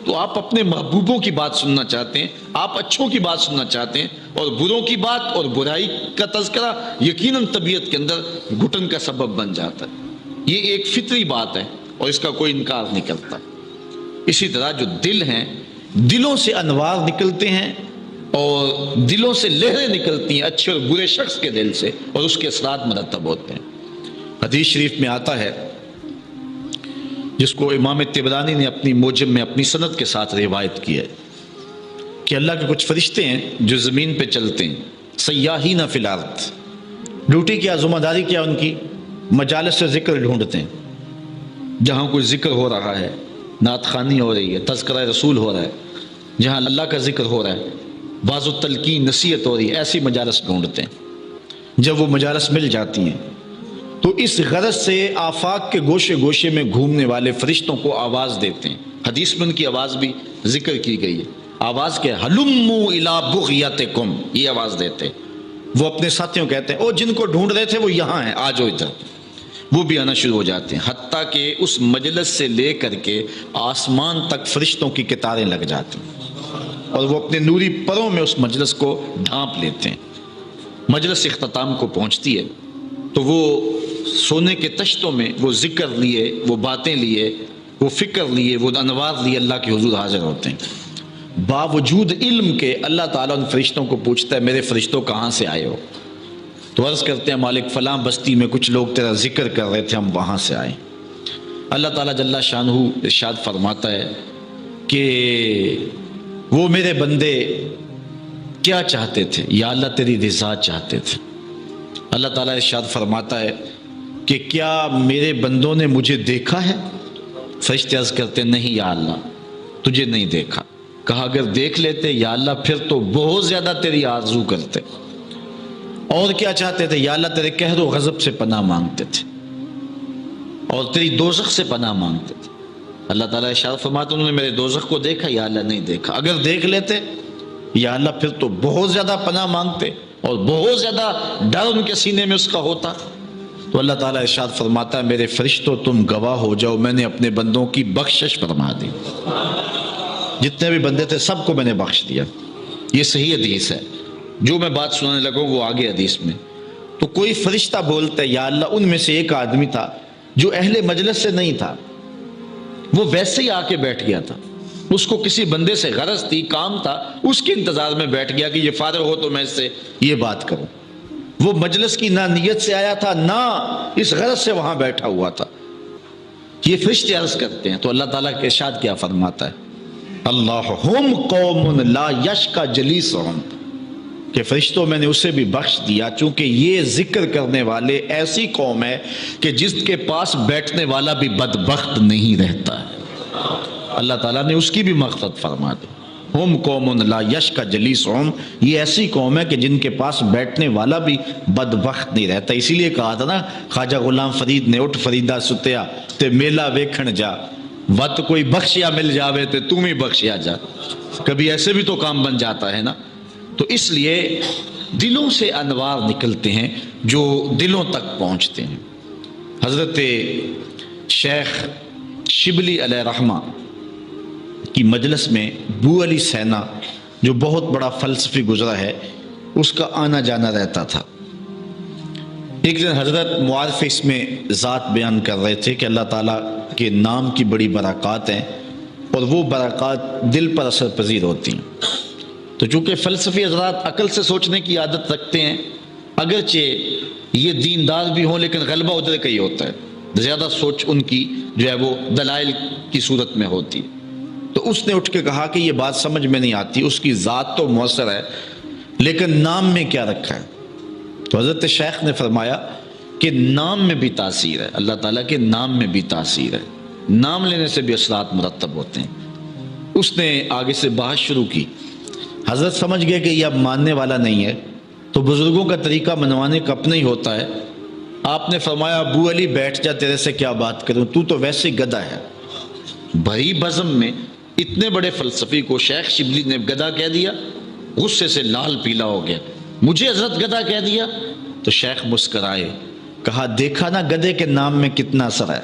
تو آپ اپنے محبوبوں کی بات سننا چاہتے ہیں، آپ اچھوں کی بات سننا چاہتے ہیں، اور بروں کی بات اور برائی کا تذکرہ یقیناً طبیعت کے اندر گھٹن کا سبب بن جاتا ہے. یہ ایک فطری بات ہے اور اس کا کوئی انکار نہیں کرتا. اسی طرح جو دل ہیں، دلوں سے انوار نکلتے ہیں اور دلوں سے لہریں نکلتی ہیں اچھے اور برے شخص کے دل سے، اور اس کے اثرات مرتب ہوتے ہیں. حدیث شریف میں آتا ہے، جس کو امام طبرانی نے اپنی موجم میں اپنی سند کے ساتھ روایت کی ہے، کہ اللہ کے کچھ فرشتے ہیں جو زمین پہ چلتے ہیں، سیاحین فی الارض. ڈیوٹی کیا، ذمہ داری کیا ان کی؟ مجالس سے ذکر ڈھونڈتے ہیں. جہاں کوئی ذکر ہو رہا ہے، نعت خوانی ہو رہی ہے، تذکرہ رسول ہو رہا ہے، جہاں اللہ کا ذکر ہو رہا ہے، بعض التلقین نصیحت ہو رہی ہے، ایسی مجالس ڈھونڈتے ہیں. جب وہ مجالس مل جاتی ہیں تو اس غرض سے آفاق کے گوشے گوشے میں گھومنے والے فرشتوں کو آواز دیتے ہیں. حدیث میں ان کی آواز بھی ذکر کی گئی ہے. آواز کیا ہے؟ ہلموا الی بغیتکم، یہ آواز دیتے ہیں. وہ اپنے ساتھیوں کہتے ہیں، او جن کو ڈھونڈ رہے تھے وہ یہاں ہیں، آ جاؤ ادھر. وہ بھی آنا شروع ہو جاتے ہیں، حتیٰ کہ اس مجلس سے لے کر کے آسمان تک فرشتوں کی قطاریں لگ جاتی ہیں، اور وہ اپنے نوری پروں میں اس مجلس کو ڈھانپ لیتے ہیں. مجلس اختتام کو پہنچتی ہے تو وہ سونے کے تشتوں میں وہ ذکر لیے، وہ باتیں لیے، وہ فکر لیے، وہ انوار لیے اللہ کے حضور حاضر ہوتے ہیں. باوجود علم کے اللہ تعالیٰ ان فرشتوں کو پوچھتا ہے، میرے فرشتوں کہاں سے آئے ہو؟ تو عرض کرتے ہیں، مالک فلاں بستی میں کچھ لوگ تیرا ذکر کر رہے تھے، ہم وہاں سے آئے. اللہ تعالیٰ جل شانہ ارشاد فرماتا ہے کہ وہ میرے بندے کیا چاہتے تھے؟ یا اللہ تیری رضا چاہتے تھے. اللہ تعالیٰ ارشاد فرماتا ہے کہ کیا میرے بندوں نے مجھے دیکھا ہے؟ فرشتے عرض کرتے ہیں، نہیں یا اللہ تجھے نہیں دیکھا. کہا اگر دیکھ لیتے یا اللہ پھر تو بہت زیادہ تیری آرزو کرتے. اور کیا چاہتے تھے؟ یا اللہ تیرے قہر و غضب سے پناہ مانگتے تھے اور تیری دوزخ سے پناہ مانگتے تھے. اللہ تعالیٰ ارشاد فرماتے انہوں نے میرے دوزخ کو دیکھا؟ یا اللہ نہیں دیکھا. اگر دیکھ لیتے یا اللہ پھر تو بہت زیادہ پناہ مانگتے اور بہت زیادہ ڈر ان کے سینے میں اس کا ہوتا. تو اللہ تعالیٰ ارشاد فرماتا ہے، میرے فرشتوں تم گواہ ہو جاؤ، میں نے اپنے بندوں کی بخشش فرما دی. جتنے بھی بندے تھے سب کو میں نے بخش دیا. یہ صحیح حدیث ہے، جو میں بات سنانے لگا وہ آگے حدیث میں. تو کوئی فرشتہ بولتا ہے، یا اللہ ان میں سے ایک آدمی تھا جو اہل مجلس سے نہیں تھا، وہ ویسے ہی آ کے بیٹھ گیا تھا، اس کو کسی بندے سے غرض تھی، کام تھا، اس کے انتظار میں بیٹھ گیا کہ یہ فارغ ہو تو میں اس سے یہ بات کروں. وہ مجلس کی نہ نیت سے آیا تھا نہ اس غرض سے وہاں بیٹھا ہوا تھا. یہ فرشتے عرض کرتے ہیں تو اللہ تعالیٰ کے ارشاد کیا فرماتا ہے؟ اللہ ہم قوم لا یشقی جلیسہم، کہ فرشتوں میں نے اسے بھی بخش دیا چونکہ یہ ذکر کرنے والے ایسی قوم ہے کہ جس کے پاس بیٹھنے والا بھی بدبخت نہیں رہتا ہے. اللہ تعالیٰ نے اس کی بھی مغفرت فرما دی. ہم قوم لا یشقی جلیسہم، یہ ایسی قوم ہے کہ جن کے پاس بیٹھنے والا بھی بدبخت نہیں رہتا. اسی لیے کہا تھا نا خواجہ غلام فرید نے، اٹھ فریدا ستیا تے میلہ ویکھن جا، وت کوئی بخشیا مل جاوے تے تم ہی بخشیا جا. کبھی ایسے بھی تو کام بن جاتا ہے نا. تو اس لیے دلوں سے انوار نکلتے ہیں جو دلوں تک پہنچتے ہیں. حضرت شیخ شبلی علیہ رحمہ کی مجلس میں بو علی سینا جو بہت بڑا فلسفی گزرا ہے اس کا آنا جانا رہتا تھا۔ ایک دن حضرت معارف اس میں ذات بیان کر رہے تھے کہ اللہ تعالیٰ کے نام کی بڑی برکات ہیں اور وہ برکات دل پر اثر پذیر ہوتی ہیں۔ تو چونکہ فلسفی حضرات عقل سے سوچنے کی عادت رکھتے ہیں، اگرچہ یہ دیندار بھی ہوں لیکن غلبہ ادھر کا ہی ہوتا ہے، زیادہ سوچ ان کی جو ہے وہ دلائل کی صورت میں ہوتی ہے۔ تو اس نے اٹھ کے کہا کہ یہ بات سمجھ میں نہیں آتی، اس کی ذات تو مؤثر ہے لیکن نام میں کیا رکھا ہے؟ تو حضرت شیخ نے فرمایا کہ نام میں بھی تاثیر ہے، اللہ تعالیٰ کے نام میں بھی تاثیر ہے، نام لینے سے بھی اثرات مرتب ہوتے ہیں۔ اس نے آگے سے بحث شروع کی۔ حضرت سمجھ گئے کہ یہ اب ماننے والا نہیں ہے، تو بزرگوں کا طریقہ منوانے کا اپنا ہی ہوتا ہے۔ آپ نے فرمایا ابو علی بیٹھ جا، تیرے سے کیا بات کروں، تو ویسے ہی گدھا ہے۔ بھری بزم میں اتنے بڑے فلسفی کو شیخ شبلی نے گدھا کہہ دیا، غصے سے لال پیلا ہو گیا، مجھے حضرت گدھا کہہ دیا۔ تو شیخ مسکرائے، کہا دیکھا نا گدھے کے نام میں کتنا اثر ہے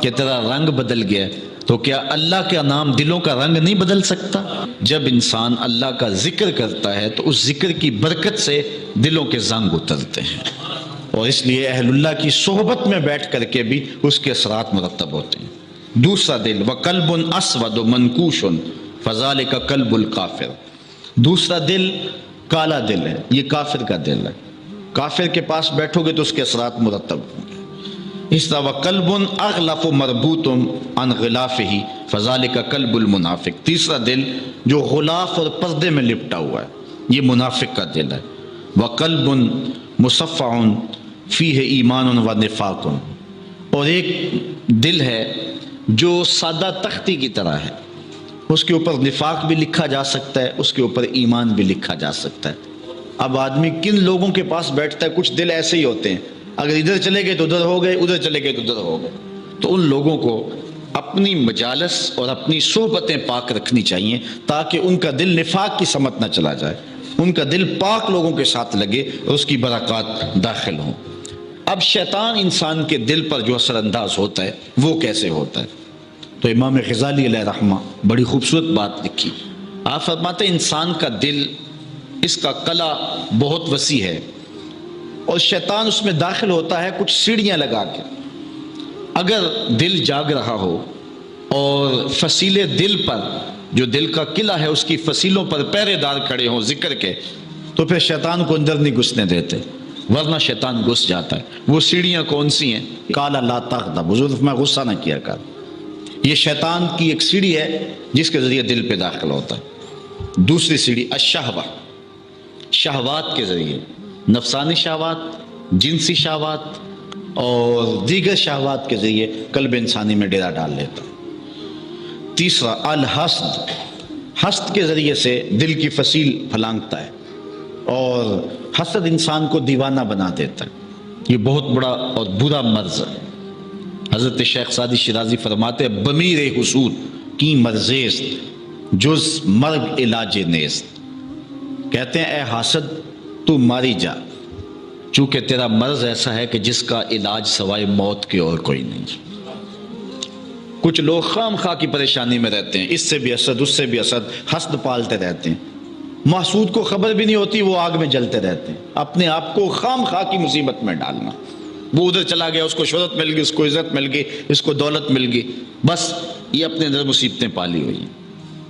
کہ تیرا رنگ بدل گیا، تو کیا اللہ کا نام دلوں کا رنگ نہیں بدل سکتا؟ جب انسان اللہ کا ذکر کرتا ہے تو اس ذکر کی برکت سے دلوں کے زنگ اترتے ہیں، اور اس لیے اہل اللہ کی صحبت میں بیٹھ کر کے بھی اس کے اثرات مرتب ہوتے ہیں۔ دوسرا دل، وَقَلْبٌ أَسْوَدُ مَنْكُوشٌ فَذَلِكَ قَلْبُ الْكَافِرِ، دوسرا دل کالا دل ہے، یہ کافر کا دل ہے، کافر کے پاس بیٹھو گے تو اس کے اثرات مرتب ہوں گے۔ اس طرح وَقَلْبٌ أَغْلَفُ مَرْبُوطٌ عَنْ غِلَافِهِ فَذَلِكَ قَلْبُ الْمُنَافِقِ، تیسرا دل جو غلاف اور پردے میں لپٹا ہوا ہے، یہ منافق کا دل ہے۔ وَقَلْبٌ مُصَفَّعٌ فِيهِ إِيمَانٌ وَنِفَاقٌ، اور ایک دل ہے جو سادہ تختی کی طرح ہے، اس کے اوپر نفاق بھی لکھا جا سکتا ہے، اس کے اوپر ایمان بھی لکھا جا سکتا ہے۔ اب آدمی کن لوگوں کے پاس بیٹھتا ہے، کچھ دل ایسے ہی ہوتے ہیں، اگر ادھر چلے گئے تو ادھر ہو گئے، ادھر چلے گئے تو ادھر ہو گئے۔ تو ان لوگوں کو اپنی مجالس اور اپنی صحبتیں پاک رکھنی چاہیے تاکہ ان کا دل نفاق کی سمت نہ چلا جائے، ان کا دل پاک لوگوں کے ساتھ لگے اور اس کی برکات داخل ہوں۔ اب شیطان انسان کے دل پر جو اثر انداز ہوتا ہے وہ کیسے ہوتا ہے؟ تو امام غزالی علیہ رحمہ بڑی خوبصورت بات لکھی۔ آپ فرماتے ہیں انسان کا دل، اس کا قلع بہت وسیع ہے اور شیطان اس میں داخل ہوتا ہے کچھ سیڑھیاں لگا کے۔ اگر دل جاگ رہا ہو اور فصیلے دل پر، جو دل کا قلعہ ہے اس کی فصیلوں پر پہرے دار کھڑے ہوں ذکر کے، تو پھر شیطان کو اندر نہیں گھسنے دیتے، ورنہ شیطان گھس جاتا ہے۔ وہ سیڑھیاں کون سی ہیں؟ قال لا تغضب، حضور میں غصہ نہ کیا کر، یہ شیطان کی ایک سیڑھی ہے جس کے ذریعے دل پہ داخل ہوتا ہے۔ دوسری سیڑھی الشہوہ، شہوات کے ذریعے، نفسانی شہوات، جنسی شہوات اور دیگر شہوات کے ذریعے قلب انسانی میں ڈیرا ڈال لیتا ہے۔ تیسرا الحسد، حسد کے ذریعے سے دل کی فصیل پھلانگتا ہے اور حسد انسان کو دیوانہ بنا دیتا ہے، یہ بہت بڑا اور برا مرض ہے۔ حضرت شیخ سعدی شیرازی فرماتے ہیں بمیر حسود کی مرزیست جز مرگ علاج نیست، کہتے ہیں اے حاسد تو ماری جا، چونکہ تیرا مرض ایسا ہے کہ جس کا علاج سوائے موت کے اور کوئی نہیں۔ کچھ لوگ خام خواہ کی پریشانی میں رہتے ہیں، اس سے بھی حسد، اس سے بھی حسد، حسد پالتے رہتے ہیں، محسود کو خبر بھی نہیں ہوتی، وہ آگ میں جلتے رہتے ہیں، اپنے آپ کو خام خواہ کی مصیبت میں ڈالنا۔ وہ ادھر چلا گیا، اس کو شہرت مل گئی، اس کو عزت مل گئی، اس کو دولت مل گئی، بس یہ اپنے اندر مصیبتیں پالی ہوئی ہیں،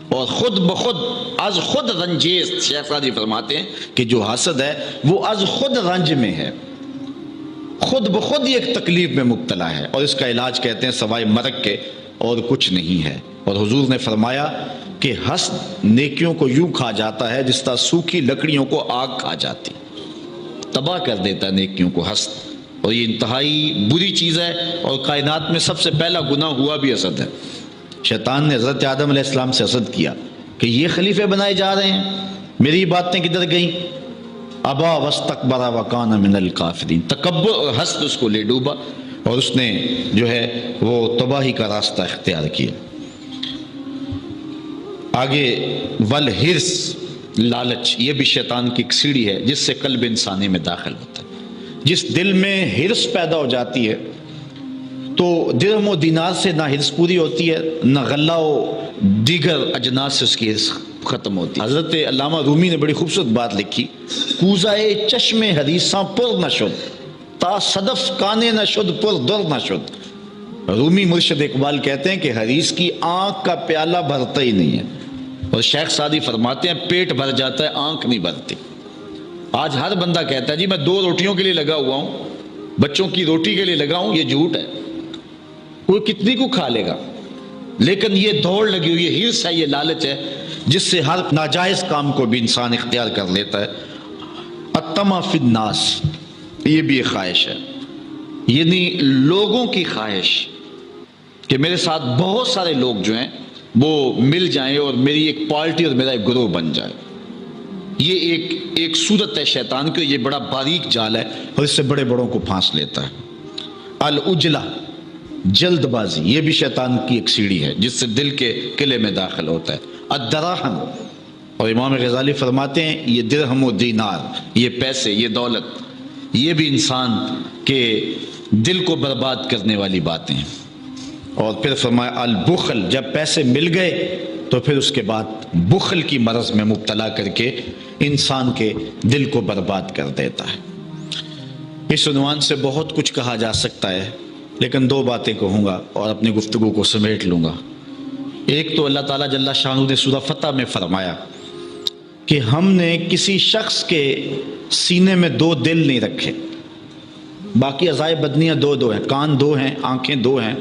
اور خود بخود از خود رنجیز، شیخ سعدی فرماتے ہیں کہ جو حسد ہے وہ از خود رنج میں ہے، خود بخود ایک تکلیف میں مبتلا ہے، اور اس کا علاج کہتے ہیں سوائے مرگ کے اور کچھ نہیں ہے۔ اور حضور نے فرمایا کہ حسد نیکیوں کو یوں کھا جاتا ہے جس طرح سوکھی لکڑیوں کو آگ کھا جاتی، تباہ کر دیتا ہے نیکیوں کو حسد، اور یہ انتہائی بری چیز ہے، اور کائنات میں سب سے پہلا گناہ ہوا بھی حسد ہے۔ شیطان نے حضرت آدم علیہ السلام سے حسد کیا کہ یہ خلیفے بنائے جا رہے ہیں، میری باتیں کدھر گئیں؟ ابا واستکبر وکان من الکافرین، تکبر اور حسد اس کو لے ڈوبا اور اس نے جو ہے وہ تباہی کا راستہ اختیار کیا۔ آگے والحرص، لالچ، یہ بھی شیطان کی ایک سیڑھی ہے جس سے قلب انسانی میں داخل ہوتا ہے۔ جس دل میں حرص پیدا ہو جاتی ہے تو درہم و دینار سے نہ حرص پوری ہوتی ہے، نہ غلہ و دیگر اجناس سے اس کی حرص ختم ہوتی ہے۔ حضرت علامہ رومی نے بڑی خوبصورت بات لکھی، کوزائے چشم حریصاں پر نہ شد، تا صدف کانے نہ شد پر در نہ شد۔ رومی مرشد اقبال کہتے ہیں کہ حریص کی آنکھ کا پیالہ بھرتا ہی نہیں ہے، اور شیخ سعدی فرماتے ہیں پیٹ بھر جاتا ہے آنکھ نہیں بھرتی۔ آج ہر بندہ کہتا ہے جی میں 2 روٹیوں کے لیے لگا ہوا ہوں، بچوں کی روٹی کے لیے لگا ہوں، یہ جھوٹ ہے، کوئی کتنی کو کھا لے گا، لیکن یہ دوڑ لگی ہوئی ہے، حرص ہے، یہ لالچ ہے، جس سے ہر ناجائز کام کو بھی انسان اختیار کر لیتا ہے۔ الطمع فی الناس، یہ بھی ایک خواہش ہے، یعنی لوگوں کی خواہش کہ میرے ساتھ بہت سارے لوگ جو ہیں وہ مل جائیں اور میری ایک پارٹی اور میرا ایک گروہ بن جائے۔ یہ ایک صورت ہے شیطان کی، یہ بڑا باریک جال ہے اور اس سے بڑے بڑوں کو پھانس لیتا ہے۔ العجلہ، جلد بازی، یہ بھی شیطان کی ایک سیڑھی ہے جس سے دل کے قلعے میں داخل ہوتا ہے۔ الدراہم، اور امام غزالی فرماتے ہیں یہ درہم و دینار، یہ پیسے، یہ دولت، یہ بھی انسان کے دل کو برباد کرنے والی باتیں ہیں۔ اور پھر فرمایا البخل، جب پیسے مل گئے تو پھر اس کے بعد بخل کی مرض میں مبتلا کر کے انسان کے دل کو برباد کر دیتا ہے۔ اس عنوان سے بہت کچھ کہا جا سکتا ہے، لیکن 2 باتیں کہوں گا اور اپنی گفتگو کو سمیٹ لوں گا۔ ایک تو اللہ تعالیٰ جل شانہ نے سورہ فتح میں فرمایا کہ ہم نے کسی شخص کے سینے میں 2 دل نہیں رکھے، باقی اعضائے بدنیاں 2 ہیں، کان 2 ہیں، آنکھیں 2 ہیں،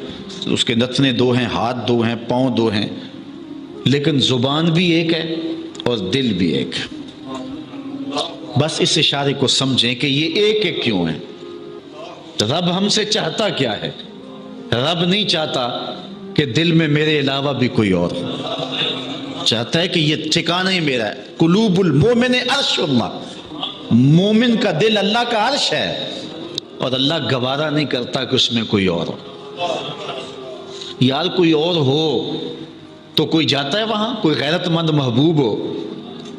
اس کے نتنے 2 ہیں، ہاتھ 2 ہیں، پاؤں 2 ہیں، لیکن زبان بھی ایک ہے اور دل بھی ایک ہے۔ بس اس اشارے کو سمجھیں کہ یہ ایک ایک کیوں ہے۔ رب ہم سے چاہتا کیا ہے؟ رب نہیں چاہتا کہ دل میں میرے علاوہ بھی کوئی اور ہو، چاہتا ہے کہ یہ ٹھکانہ ہی میرا ہے۔ قلوب المومن عرش اللہ، مومن کا دل اللہ کا عرش ہے، اور اللہ گوارا نہیں کرتا کہ اس میں کوئی اور ہو۔ یار کوئی اور ہو تو کوئی جاتا ہے وہاں؟ کوئی غیرت مند محبوب ہو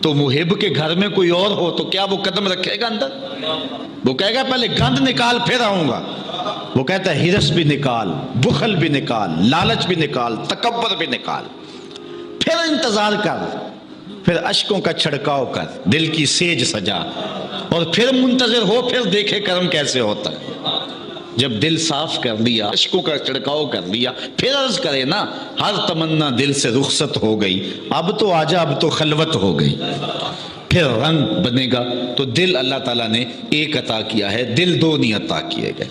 تو محب کے گھر میں کوئی اور ہو تو کیا وہ قدم رکھے گا اندر؟ وہ کہے گا پہلے گند نکال پھر آؤں گا۔ وہ کہتا ہے حرص بھی نکال، بخل بھی نکال، لالچ بھی نکال، تکبر بھی نکال، پھر انتظار کر، پھر اشکوں کا چھڑکاؤ کر، دل کی سیج سجا، اور پھر منتظر ہو، پھر دیکھے کرم کیسے ہوتا ہے۔ جب دل صاف کر لیا، اشکوں کا چھڑکاؤ کر لیا، پھر عرض کرے نا ہر تمنا دل سے رخصت ہو گئی، اب تو آجا، اب تو خلوت ہو گئی، پھر رنگ بنے گا۔ تو دل اللہ تعالیٰ نے ایک عطا کیا ہے، دل 2 نہیں عطا کیے گئے۔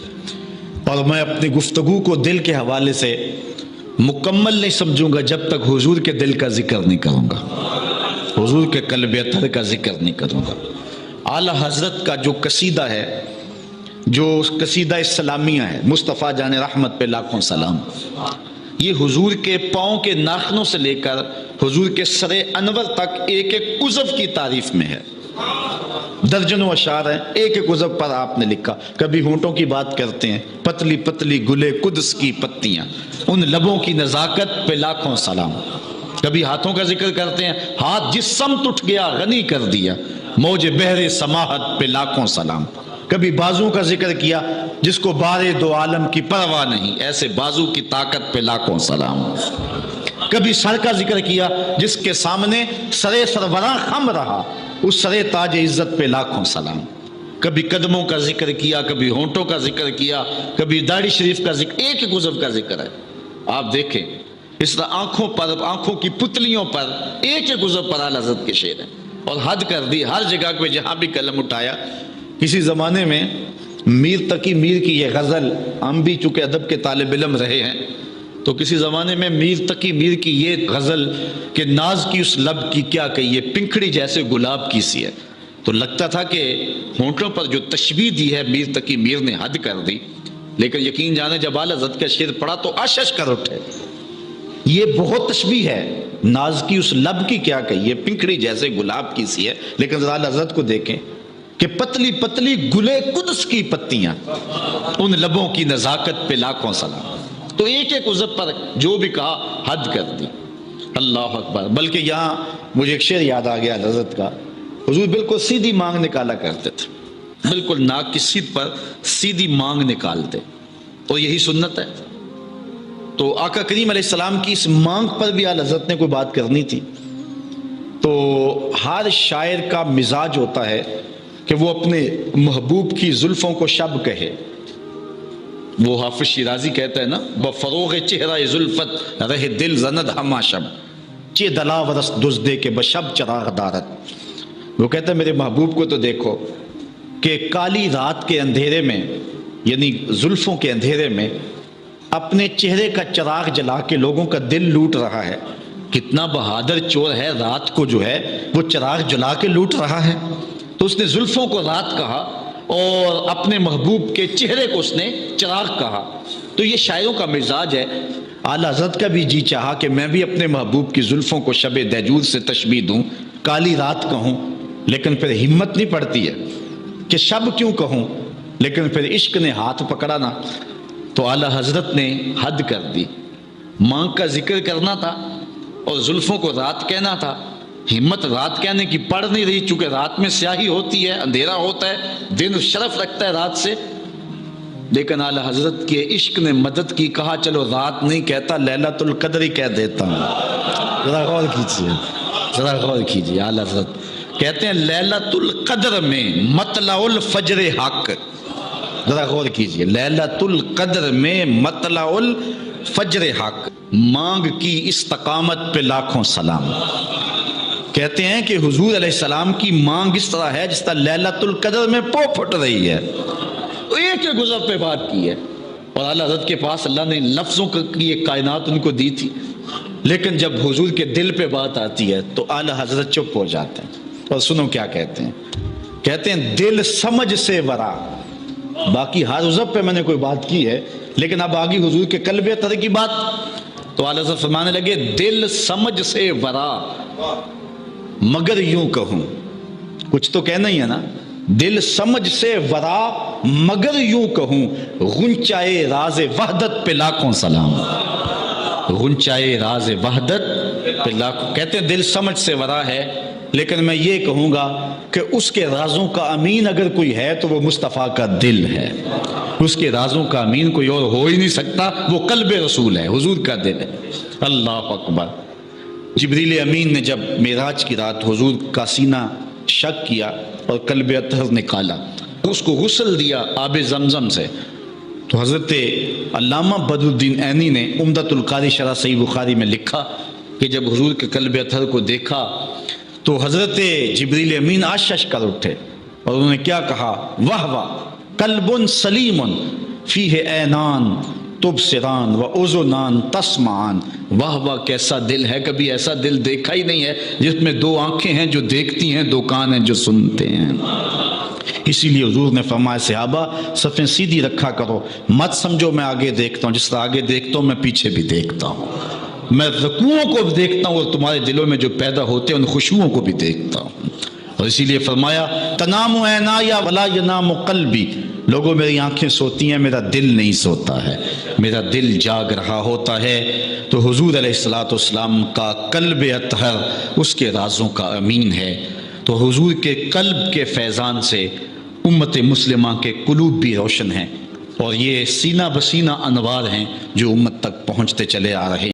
اور میں اپنی گفتگو کو دل کے حوالے سے مکمل نہیں سمجھوں گا جب تک حضور کے دل کا ذکر نہیں کروں گا، حضور کے قلب اطہر کا ذکر نہیں کروں گا۔ اعلیٰ حضرت کا جو قصیدہ ہے، جو قصیدہ اسلامیہ ہے، مصطفیٰ جان رحمت پہ لاکھوں سلام، یہ حضور کے پاؤں کے ناخنوں سے لے کر حضور کے سر انور تک ایک ایک عضو کی تعریف میں ہے۔ درجنوں اشعار ہیں، ایک ایک عضو پر آپ نے لکھا۔ کبھی ہونٹوں کی بات کرتے ہیں، پتلی پتلی گلے قدس کی پتیاں، ان لبوں کی نزاکت پہ لاکھوں سلام۔ کبھی ہاتھوں کا ذکر کرتے ہیں، ہاتھ جس سمت اٹھ گیا غنی کر دیا، موج بحر سماحت پہ لاکھوں سلام۔ کبھی بازو کا ذکر کیا، جس کو بارے 2 عالم کی پرواہ نہیں، ایسے بازو کی طاقت پہ لاکھوں سلام۔ کبھی سر کا ذکر کیا، جس کے سامنے سرے سروراں خم رہا، اس سرے تاج عزت پہ لاکھوں سلام۔ کبھی قدموں کا ذکر کیا، کبھی ہونٹوں کا ذکر کیا، کبھی داڑھی شریف کا ذکر، ایک ایک عضو کا ذکر ہے۔ آپ دیکھیں اس طرح آنکھوں پر، آنکھوں کی پتلیوں پر ایک ایک عضو پر اعلیٰ حضرت کے شعر ہیں، اور حد کر دی ہر جگہ پہ جہاں بھی قلم اٹھایا۔ کسی زمانے میں میر تقی میر کی یہ غزل، ہم بھی چونکہ ادب کے طالب علم رہے ہیں، تو کسی زمانے میں میر تقی میر کی یہ غزل کہ ناز کی اس لب کی کیا کہیے، پنکھڑی جیسے گلاب کی سی ہے، تو لگتا تھا کہ ہونٹوں پر جو تشبیہ دی ہے میر تقی میر نے حد کر دی۔ لیکن یقین جانے جب اعلیٰ حضرت کا شعر پڑھا تو آشش کر اٹھے، یہ بہت تشبیہ ہے، ناز کی اس لب کی کیا کہیے، پنکھڑی جیسے گلاب کی سی ہے۔ لیکن ذرا اعلیٰ حضرت کو دیکھیں کہ پتلی پتلی گلے قدس کی پتیاں، ان لبوں کی نزاکت پہ لاکھوں سلام۔ تو ایک ایک عضو پر جو بھی کہا حد کر دی۔ اللہ اکبر۔ بلکہ یہاں مجھے ایک شعر یاد آ گیا حضرت کا، حضور بالکل سیدھی مانگ نکالا کرتے تھے، بالکل ناک کی سیدھ پر سیدھی مانگ نکالتے، اور یہی سنت ہے۔ تو آقا کریم علیہ السلام کی اس مانگ پر بھی اعلیٰ حضرت نے کوئی بات کرنی تھی. تو ہر شاعر کا مزاج ہوتا ہے کہ وہ اپنے محبوب کی زلفوں کو شب کہے. وہ حافظ شیرازی کہتا ہے نا، بفروغ چہرہ زلفت رہ دل زند ہما شب چے دلاورس دزدے کے بشب چراغ دارت. وہ کہتا ہے میرے محبوب کو تو دیکھو کہ کالی رات کے اندھیرے میں، یعنی زلفوں کے اندھیرے میں، اپنے چہرے کا چراغ جلا کے لوگوں کا دل لوٹ رہا ہے. کتنا بہادر چور ہے، رات کو جو ہے وہ چراغ جلا کے لوٹ رہا ہے. تو اس نے زلفوں کو رات کہا اور اپنے محبوب کے چہرے کو اس نے چراغ کہا. تو یہ شاعروں کا مزاج ہے. اعلیٰ حضرت کا بھی جی چاہا کہ میں بھی اپنے محبوب کی زلفوں کو شب دہجور سے تشبیہ دوں، کالی رات کہوں، لیکن پھر ہمت نہیں پڑتی ہے کہ شب کیوں کہوں، لیکن پھر عشق نے ہاتھ پکڑا نا، تو اعلیٰ حضرت نے حد کر دی. مانگ کا ذکر کرنا تھا اور زلفوں کو رات کہنا تھا. ہمت رات کہنے کی پڑ نہیں رہی، چونکہ رات میں سیاہی ہوتی ہے، اندھیرا ہوتا ہے، دن شرف رکھتا ہے رات سے. لیکن اعلیٰ حضرت کے عشق نے مدد کی، کہا چلو رات نہیں کہتا، لیلۃ القدر ہی کہہ دیتا ہوں. ذرا غور کیجیے، ذرا غور کیجیے. اعلیٰ حضرت کہتے ہیں لیلۃ القدر میں مطلع الفجر حق. ذرا غور کیجیے، لیلۃ القدر میں مطلع الفجر حق. مانگ کی استقامت پہ لاکھوں سلام. کہتے ہیں کہ حضور علیہ السلام کی مانگ اس طرح ہے جس طرح لیلۃ القدر میں پو پھٹ رہی ہے. ایک گزر پہ بات کی ہے، اور اعلیٰ حضرت کے پاس اللہ نے لفظوں کی ایک کائنات ان کو دی تھی، لیکن جب حضور کے دل پہ بات آتی ہے تو اعلیٰ حضرت چپ ہو جاتے ہیں. اور سنو کیا کہتے ہیں. کہتے ہیں دل سمجھ سے ورا. باقی ہر عزب پہ میں نے کوئی بات کی ہے، لیکن اب آگی حضور کے قلب اطہر کی بات. تو اعلیٰ حضرت فرمانے لگے دل سمجھ سے ورا مگر یوں کہوں. کچھ تو کہنا ہی ہے نا. دل سمجھ سے ورا مگر یوں کہوں، غنچائے راز وحدت پہ لاکھوں سلام. غنچائے راز وحدت پہ لاکھوں. کہتے ہیں دل سمجھ سے ورا ہے، لیکن میں یہ کہوں گا کہ اس کے رازوں کا امین اگر کوئی ہے تو وہ مصطفیٰ کا دل ہے. اس کے رازوں کا امین کوئی اور ہو ہی نہیں سکتا، وہ قلب رسول ہے، حضور کا دل ہے. اللہ اکبر. جبریل امین نے جب معراج کی رات حضور کا سینہ شق کیا اور قلب اطہر نکالا، اس کو غسل دیا آب زمزم سے، تو حضرت علامہ بدر الدین عینی نے عمدۃ القاری شرح صحیح بخاری میں لکھا کہ جب حضور کے قلب اطہر کو دیکھا تو حضرت جبریل امین آشش کر اٹھے اور انہوں نے کیا کہا، واہ واہ قلب سلیم فیہ عینان تبصران و اذنان تسمعان. واہ واہ کیسا دل ہے، کبھی ایسا دل دیکھا ہی نہیں ہے جس میں دو آنکھیں ہیں جو دیکھتی ہیں، دو کان ہیں جو سنتے ہیں. اسی لیے حضور نے فرمایا صحابہ صفیں سیدھی رکھا کرو، مت سمجھو میں آگے دیکھتا ہوں، جس طرح آگے دیکھتا ہوں میں پیچھے بھی دیکھتا ہوں. میں رکوعوں کو بھی دیکھتا ہوں اور تمہارے دلوں میں جو پیدا ہوتے ہیں ان خشوعوں کو بھی دیکھتا ہوں. اور اسی لیے فرمایا تنام عینایا ولا ینام قلبی. لوگوں میری آنکھیں سوتی ہیں، میرا دل نہیں سوتا ہے، میرا دل جاگ رہا ہوتا ہے. تو حضور علیہ الصلوۃ والسلام کا قلب اطہر اس کے رازوں کا امین ہے. تو حضور کے قلب کے فیضان سے امت مسلمہ کے قلوب بھی روشن ہیں، اور یہ سینہ بسینہ انوار ہیں جو امت تک پہنچتے چلے آ رہے ہیں.